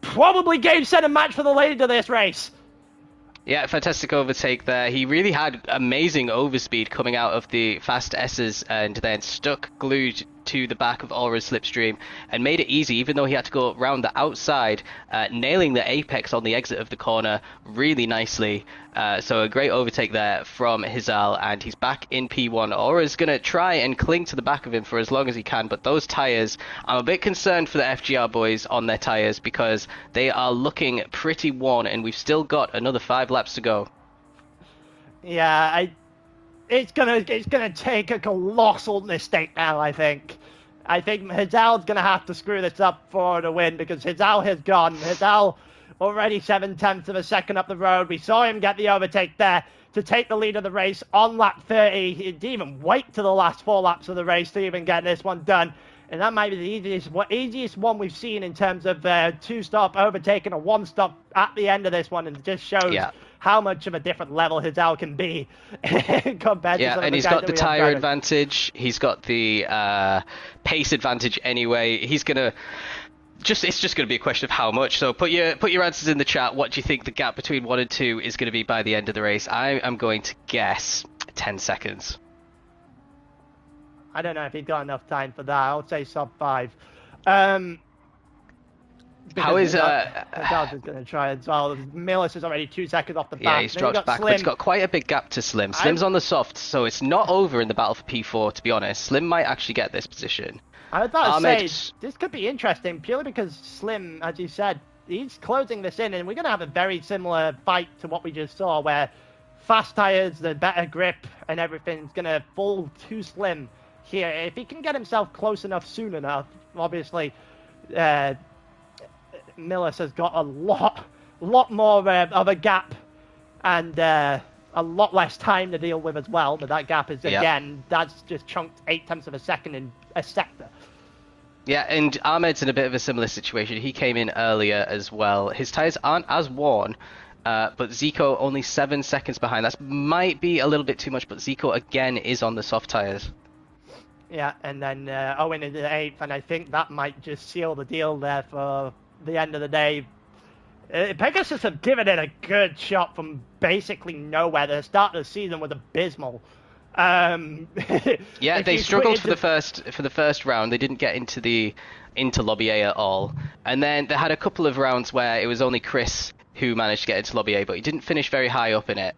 probably game, set, and match for the lead of this race. Yeah, fantastic overtake there. He really had amazing overspeed coming out of the fast S's and then stuck glued to the back of Aura's slipstream and made it easy, even though he had to go around the outside, nailing the apex on the exit of the corner really nicely. So a great overtake there from Hizal, and he's back in P1. Aura's going to try and cling to the back of him for as long as he can, but those tyres, I'm a bit concerned for the FGR boys on their tyres because they are looking pretty worn, and we've still got another 5 laps to go. Yeah, it's gonna take a colossal mistake now, I think. I think Hizal's gonna have to screw this up for the win because Hizal has gone. Hizal already 7/10 of a second up the road. We saw him get the overtake there to take the lead of the race on lap 30. He didn't even wait to the last 4 laps of the race to even get this one done. And that might be the easiest one we've seen in terms of 2-stop overtaking a 1-stop at the end of this one, and it just shows how much of a different level Hizal can be compared to some of and the he's guys got the tyre advantage. He's got the pace advantage anyway. He's gonna it's just going to be a question of how much. So put your answers in the chat. What do you think the gap between 1 and 2 is going to be by the end of the race? I am going to guess 10 seconds. I don't know if he's got enough time for that. I'll say sub 5. How is Hizal is going to try as well. Millis is already 2 seconds off the back. Yeah, he's dropped back, but he's got quite a big gap to Slim. Slim's on the soft, so it's not over in the battle for P4, to be honest. Slim might actually get this position. I was about to say, this could be interesting, purely because Slim, as you said, he's closing this in, and we're going to have a very similar fight to what we just saw, where fast tyres, the better grip, and everything's going to fall to Slim here. If he can get himself close enough soon enough, obviously, Millis has got a lot more of a gap and a lot less time to deal with as well. But that gap is, again, that's just chunked 0.8 of a second in a sector. Yeah, and Ahmed's in a bit of a similar situation. He came in earlier as well. His tyres aren't as worn, but Zico only 7 seconds behind. That might be a little bit too much, but Zico, again, is on the soft tyres. Yeah, and then Owen in the 8th, and I think that might just seal the deal there for the end of the day, Pegasus have given it a good shot from basically nowhere. The start of the season was abysmal. Yeah, they struggled for the first round. They didn't get into Lobby A at all, and then they had a couple of rounds where it was only Chris who managed to get into Lobby A, but he didn't finish very high up in it.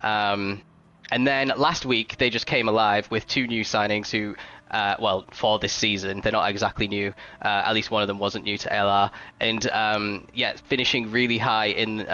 And then last week they just came alive with 2 new signings who, well, for this season, they're not exactly new. At least one of them wasn't new to ALR, and yeah, finishing really high in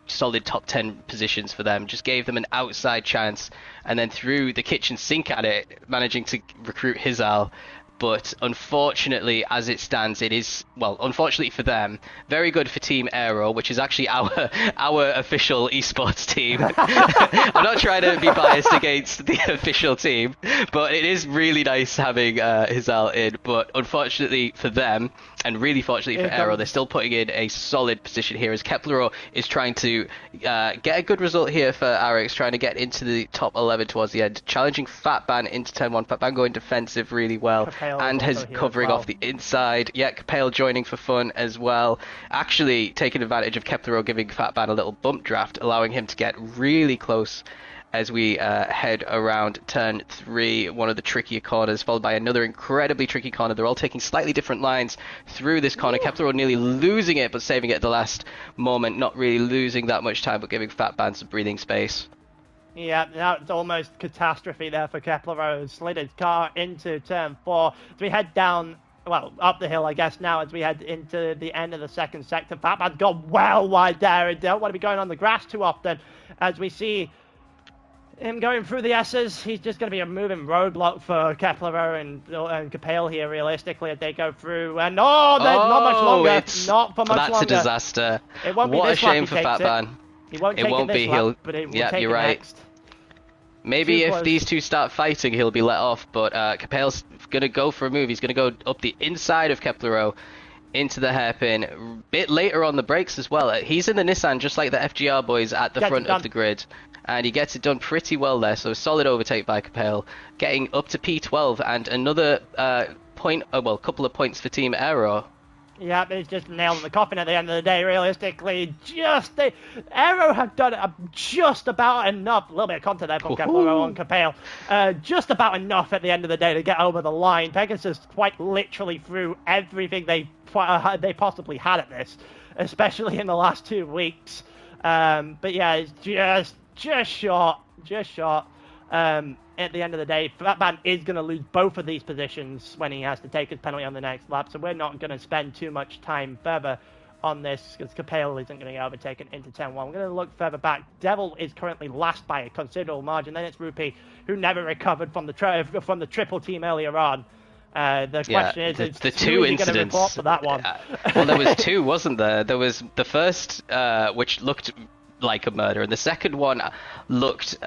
solid top 10 positions for them just gave them an outside chance, and then threw the kitchen sink at it, managing to recruit Hizal. But unfortunately, as it stands, it is, well, unfortunately for them, very good for Team Aero, which is actually our official esports team. I'm not trying to be biased against the official team, but it is really nice having Hizal in. But unfortunately for them, and really fortunately for Aero, they're still putting in a solid position here as Kepler is trying to get a good result here for Arix, trying to get into the top 11 towards the end, challenging Fatban into 10-1. Fatban going defensive really well. And has covering off the inside. Yeah, Capale joining for fun as well. Actually taking advantage of Kepler giving Fatban a little bump draft, allowing him to get really close as we head around turn 3, one of the trickier corners, followed by another incredibly tricky corner. They're all taking slightly different lines through this corner. Kepler nearly losing it, but saving it at the last moment. Not really losing that much time, but giving Fatban some breathing space. Yeah, that's almost catastrophe there for Kepler. Slid his car into turn 4. As we head down, well, up the hill, I guess, now as we head into the end of the second sector. Fatman's gone well wide there and don't want to be going on the grass too often. As we see him going through the S's, he's just going to be a moving roadblock for Kepler and Capale here, realistically, as they go through. And there's not much longer. Not for much longer. That's a disaster. It won't what be this a shame for Fatman. He won't take it this lap, but it will take you're it right. next. Maybe if these two start fighting, he'll be let off, but Capale's going to go for a move. He's going to go up the inside of Kepler into the hairpin. A bit later on the brakes as well. He's in the Nissan, just like the FGR boys at the front of the grid. And he gets it done pretty well there, so a solid overtake by Capale, getting up to P12 and another couple of points for Team Aero. Yeah, it's just nailed in the coffin at the end of the day, realistically. Aero have done just about enough. A little bit of content there from Kepler and Capale. Just about enough at the end of the day to get over the line. Pegasus quite literally threw everything they possibly had at this, especially in the last 2 weeks. But yeah, it's just short. At the end of the day, Fatman is going to lose both of these positions when he has to take his penalty on the next lap, so we're not going to spend too much time further on this because Capale isn't going to get overtaken into 10-1. We're going to look further back. Devil is currently last by a considerable margin. Then it's Rupee, who never recovered from the triple team earlier on. The question is the two incidents for that one. Well, there was 2, wasn't there? There was the first, which looked like a murder, and the second one looked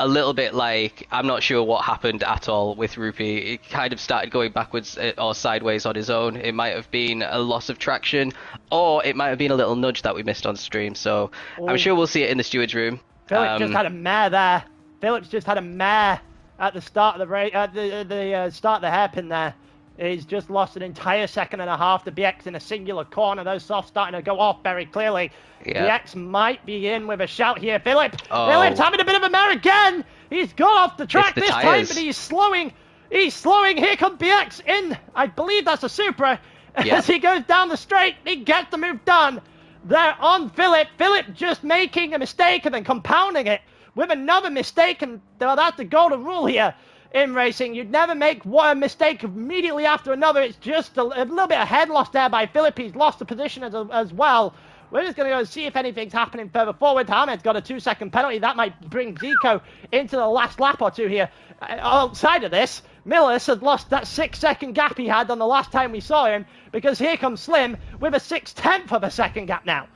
a little bit like, I'm not sure what happened at all with Rupee. It kind of started going backwards or sideways on his own. It might have been a loss of traction, or it might have been a little nudge that we missed on stream. So I'm sure we'll see it in the steward's room. Phillips just had a mare there. Phillips just had a mare at the start of the race, at the start of the hairpin there. He's just lost an entire second and a half. The BX in a singular corner. Those softs starting to go off very clearly. Yeah. BX might be in with a shout here. Phillips having a bit of a mare again. He's gone off the track this time, but he's slowing. He's slowing. Here comes BX in. I believe that's a Supra. As he goes down the straight, he gets the move done. They're on Philip. Philip just making a mistake and then compounding it with another mistake. And that's the golden rule here. In racing, you'd never make one mistake immediately after another. It's just a little bit of head loss there by Philip. He's lost the position as well. We're just going to go see if anything's happening further forward. Ahmed's got a 2-second penalty. That might bring Zico into the last lap or two here. Outside of this, Millis has lost that 6-second gap he had on the last time we saw him, because here comes Slim with a 6/10 of a second gap now.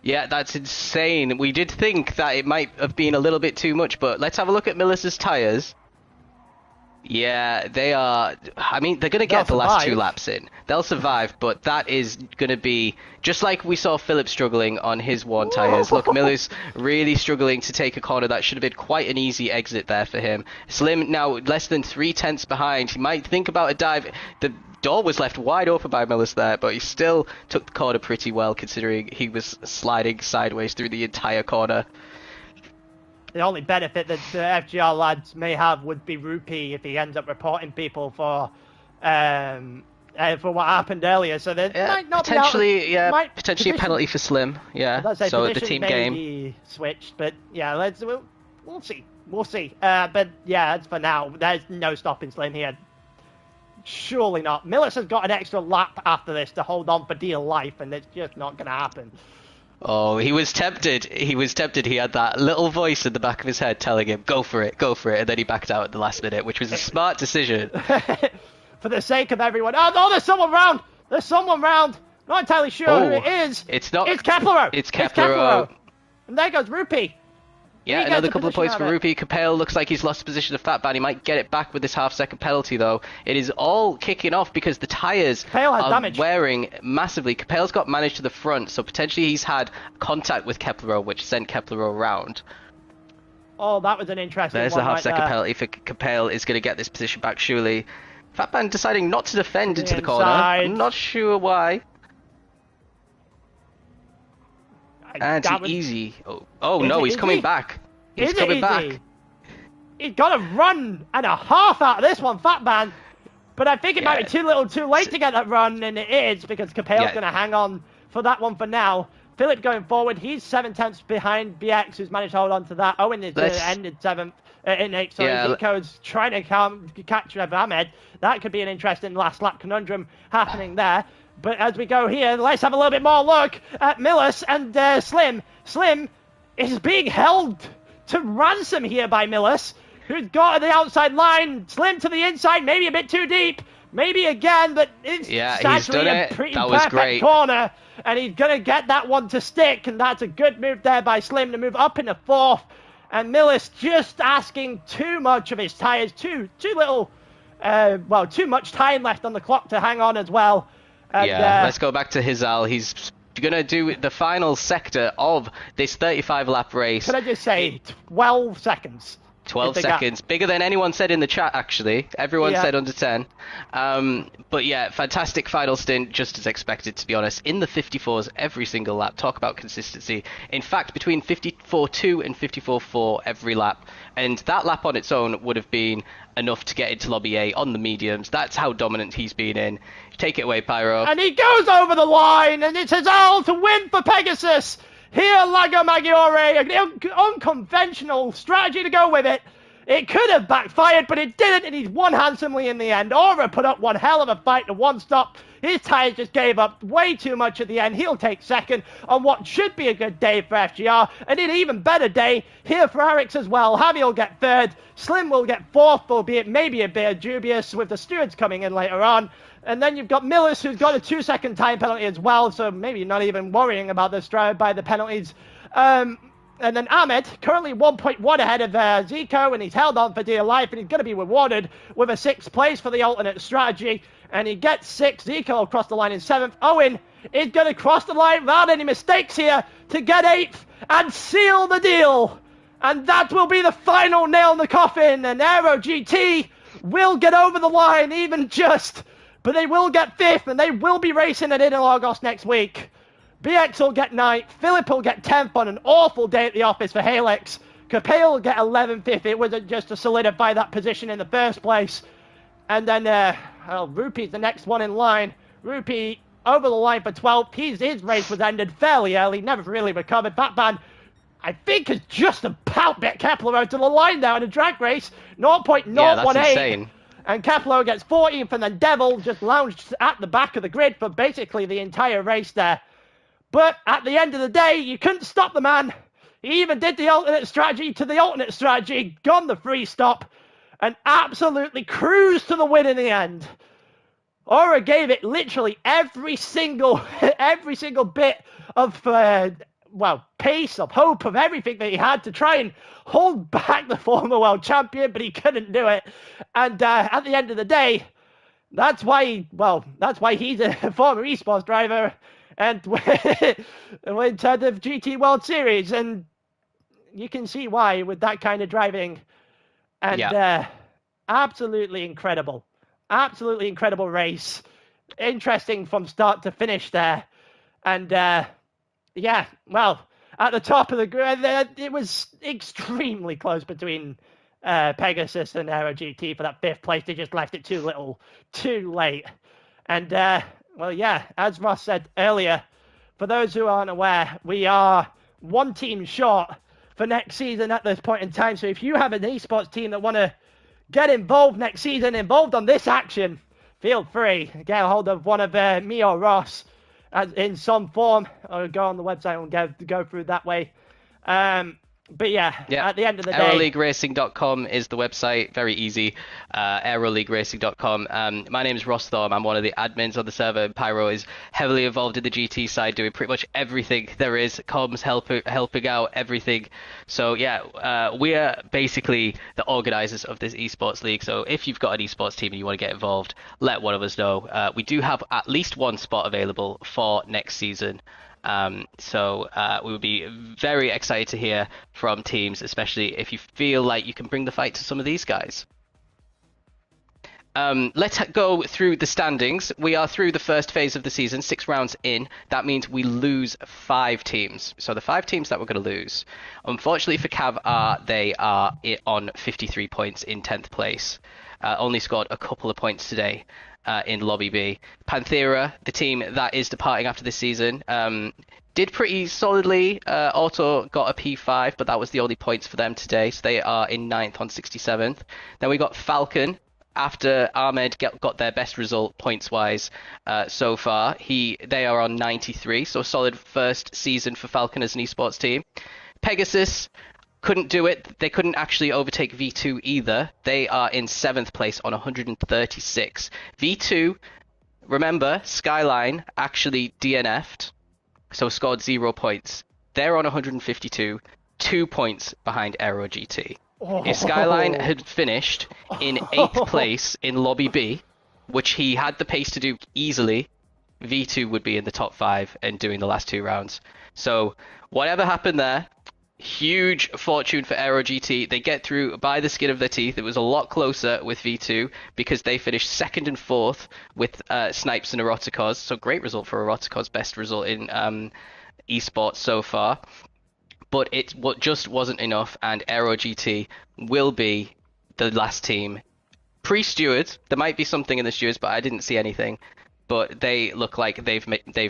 Yeah, that's insane. We did think that it might have been a little bit too much, but let's have a look at Millis's tyres. Yeah, they are. I mean, they're going to get the last 2 laps in. They'll survive, but that is going to be just like we saw Philip struggling on his worn tyres. Look, Miller's really struggling to take a corner. That should have been quite an easy exit there for him. Slim now less than 3/10 behind. He might think about a dive. The door was left wide open by Millis there, but he still took the corner pretty well, considering he was sliding sideways through the entire corner. The only benefit that the FGR lads may have would be Rupee if he ends up reporting people for what happened earlier. So there might not potentially, be out, potentially a penalty for Slim. Yeah, so the team game be switched, but yeah, we'll see. We'll see. But yeah, as for now, there's no stopping Slim here. Surely not. Millis has got an extra lap after this to hold on for dear life, and it's just not going to happen. Oh, he was tempted. He was tempted. He had that little voice in the back of his head telling him, go for it, and then he backed out at the last minute, which was a smart decision. For the sake of everyone. Oh, there's someone round! There's someone round! Not entirely sure who it is. It's not. It's Keplero! It's Keplero. And there goes Rupee. Yeah, another couple of points for Rupee. Capel looks like he's lost position of Fatban. He might get it back with this half-second penalty, though. It is all kicking off because the tyres are wearing massively. Capel's got managed to the front, so potentially he's had contact with Keplero, which sent Keplero around. Oh, that was an interesting There's one. The half-second penalty for Capel is going to get this position back, surely. Fatban deciding not to defend into the corner. I'm not sure why. And easy. Oh no, he's coming back. He's coming back. He's got a run and a half out of this one, Fatban. But I think it might be too little too late to get that run, and it is, because Capel's going to hang on for that one for now. Philip going forward, he's 7/10 behind BX, who's managed to hold on to that. Owen is ended 7th. In 8th, sorry. Zico's trying to catch Ahmed. That could be an interesting last lap conundrum happening there. But as we go here, let's have a little bit more look at Millis and Slim. Slim is being held to ransom here by Millis, who's got the outside line. Slim to the inside, maybe a bit too deep. Maybe again, but it's actually a pretty perfect corner. And he's going to get that one to stick. And that's a good move there by Slim to move up into 4th. And Millis just asking too much of his tyres. Too much time left on the clock to hang on as well. And, let's go back to Hizal. He's going to do the final sector of this 35-lap race. Can I just say, 12 seconds. 12 seconds. Bigger than anyone said in the chat, actually. Everyone said under 10. But yeah, fantastic final stint, just as expected, to be honest. In the 54s every single lap. Talk about consistency. In fact, between 54.2 and 54.4 every lap. And that lap on its own would have been enough to get into Lobby A on the mediums. That's how dominant he's been in. Take it away, Pyro. And he goes over the line, and it's Hizal to win for Pegasus. Here, Lago Maggiore, an unconventional strategy to go with it. It could have backfired, but it didn't, and he's won handsomely in the end. Aura put up one hell of a fight to one stop. His tyres just gave up way too much at the end. He'll take second on what should be a good day for FGR, and an even better day here for Arix as well. Javi will get third. Slim will get fourth, albeit maybe a bit dubious with the stewards coming in later on. And then you've got Millis, who's got a 2-second time penalty as well, so maybe not even worrying about this drive by the penalties. And then Ahmed, currently 1.1 ahead of Zico, and he's held on for dear life, and he's going to be rewarded with a 6th place for the alternate strategy. And he gets 6th. Zico will cross the line in 7th. Owen is going to cross the line without any mistakes here to get 8th and seal the deal. And that will be the final nail in the coffin. And Aero GT will get over the line, even just. But they will get 5th, and they will be racing at Interlagos next week. BX will get 9th. Philip will get 10th on an awful day at the office for Halix. Capel will get 11th if it wasn't just to solidify that position in the first place. And then, Rupee's the next one in line. Rupee over the line for 12th. His race was ended fairly early, never really recovered. Batman, I think, has just about bet Kepler out to the line now in a drag race. 0.018. Yeah, that's insane. And Kepler gets 14th, and then Devil just lounged at the back of the grid for basically the entire race there. But at the end of the day, you couldn't stop the man. He even did the alternate strategy to the alternate strategy, gone the free stop, and absolutely cruised to the win in the end. Aura gave it literally every single bit of, pace, of hope, of everything that he had to try and hold back the former world champion, but he couldn't do it. And at the end of the day, that's why he's a former esports driver and in terms of GT World Series, and you can see why with that kind of driving. And absolutely incredible. absolutely incredible race. Interesting from start to finish there. And yeah, well, at the top of the grid, it was extremely close between Pegasus and Aero GT for that 5th place. They just left it too little, too late. And well, yeah, as Ross said earlier, for those who aren't aware, we are one team short for next season at this point in time. So if you have an esports team that want to get involved next season, involved on this action, feel free. Get a hold of one of me or Ross in some form, or go on the website and go through that way. But yeah, at the end of the day... AeroLeagueRacing.com is the website. Very easy. AeroLeagueRacing.com. My name is Ross Thorm. I'm one of the admins on the server. Pyro is heavily involved in the GT side, doing pretty much everything there is. Comms, helping out, everything. So yeah, we are basically the organizers of this esports league. So if you've got an esports team and you want to get involved, let one of us know. We do have at least one spot available for next season. So we would be very excited to hear from teams, especially if you feel like you can bring the fight to some of these guys. Let's go through the standings. We are through the first phase of the season, 6 rounds in. That means we lose 5 teams. So the 5 teams that we're going to lose, unfortunately for Cav, they are on 53 points in 10th place. Only scored a couple of points today. In Lobby B. Panthera, the team that is departing after this season, did pretty solidly. Auto got a P5, but that was the only points for them today, so they are in 9th on 67th. Then we got Falcon, after Ahmed got their best result points-wise so far. They are on 93, so a solid first season for Falcon as an esports team. Pegasus couldn't do it. They couldn't actually overtake V2 either. They are in 7th place on 136. V2, remember, Skyline actually DNF'd, so scored 0 points. They're on 152, 2 points behind Aero GT. If Skyline had finished in 8th place in Lobby B, which he had the pace to do easily, V2 would be in the top 5 and doing the last 2 rounds. So whatever happened there, huge fortune for Aero GT. They get through by the skin of their teeth. It was a lot closer with V2 because they finished 2nd and 4th with Snipes and Eroticos. So great result for Eroticos, best result in esports so far. But it just wasn't enough, and Aero GT will be the last team. Pre-Stewards, there might be something in the Stewards, but I didn't see anything. But they look like they've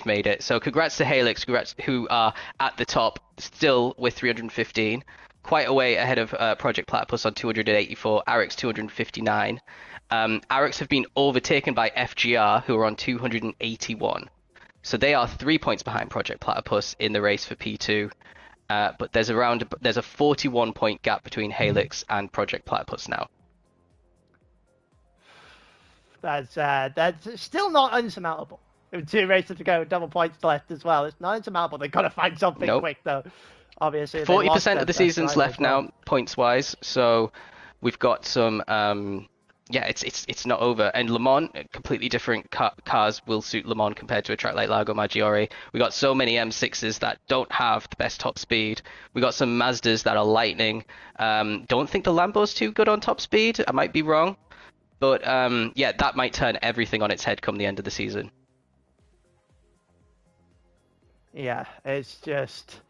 made it. So congrats to Helix, who are at the top still with 315, quite a way ahead of Project Platypus on 284, Arix 259. Arix have been overtaken by FGR, who are on 281. So they are 3 points behind Project Platypus in the race for P2. But there's a 41-point gap between Helix and Project Platypus now. That's still not unsurmountable. With 2 races to go, double points left as well. It's not insurmountable. They've got to find something quick, though. Obviously, 40% of the season's left now, points-wise. So we've got some. It's not over. And Le Mans, completely different cars will suit Le Mans compared to a track like Lago Maggiore. We got so many M6s that don't have the best top speed. We got some Mazdas that are lightning. Don't think the Lambo's too good on top speed. I might be wrong. But that might turn everything on its head come the end of the season. Yeah, it's just...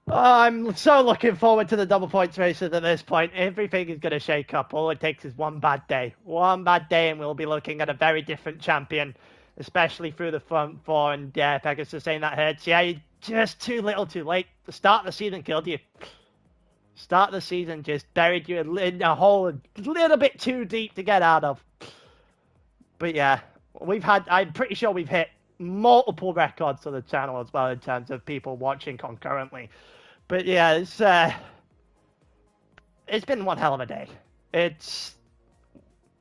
I'm so looking forward to the double points races at this point. Everything is going to shake up. All it takes is one bad day. One bad day and we'll be looking at a very different champion, especially through the front 4. And yeah, Pegasus saying that hurts. Yeah, you're just too little too late. The start of the season killed you. Start of the season just buried you in a hole a little bit too deep to get out of. But yeah, I'm pretty sure we've hit multiple records on the channel as well in terms of people watching concurrently. But yeah, it's been one hell of a day.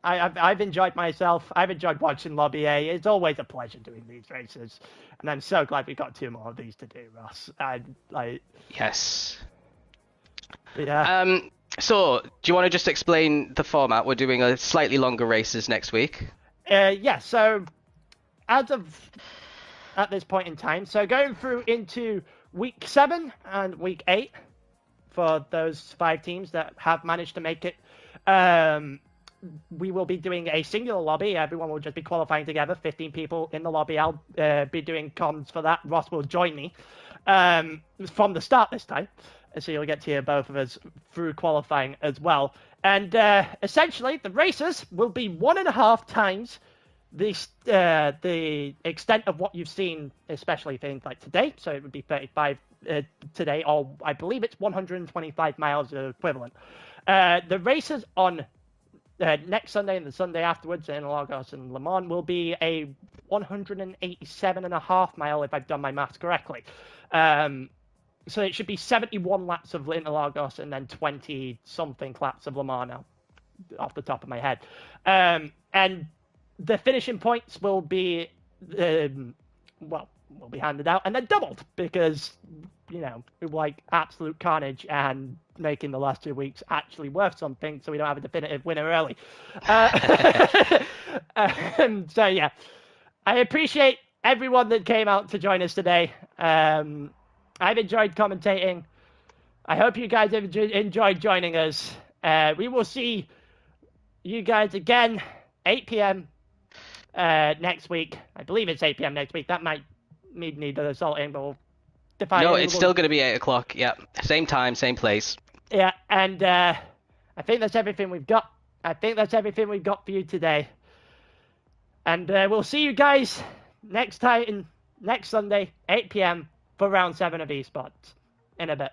I've enjoyed myself. I've enjoyed watching Lobby A. It's always a pleasure doing these races. And I'm so glad we got 2 more of these to do, Ross. Yes. Yeah. So, do you want to just explain the format? We're doing a slightly longer races next week. Yeah, so at this point in time, so going through into week 7 and week 8 for those 5 teams that have managed to make it, we will be doing a singular lobby. Everyone will just be qualifying together, 15 people in the lobby. I'll be doing comms for that. Ross will join me from the start this time. So you'll get to hear both of us through qualifying as well. And essentially, the races will be 1.5 times the extent of what you've seen, especially things like today. So it would be 35 today, or I believe it's 125 miles equivalent. The races on next Sunday and the Sunday afterwards in Lagos and Le Mans will be a 187.5 mile, if I've done my maths correctly. So it should be 71 laps of Interlagos and then 20-something laps of Le Mans now, off the top of my head. And the finishing points will be, will be handed out and then doubled because, like absolute carnage and making the last 2 weeks actually worth something so we don't have a definitive winner early. So, yeah, I appreciate everyone that came out to join us today. I've enjoyed commentating. I hope you guys have enjoyed joining us. We will see you guys again, 8 p.m. Next week. I believe it's 8 p.m. next week. That might need assaulting, but we'll define it. No, it's still going to be 8 o'clock. Yeah, same time, same place. Yeah, and I think that's everything we've got. I think that's everything we've got for you today. And we'll see you guys next Sunday, 8 p.m. for round 7 of Esports in a bit.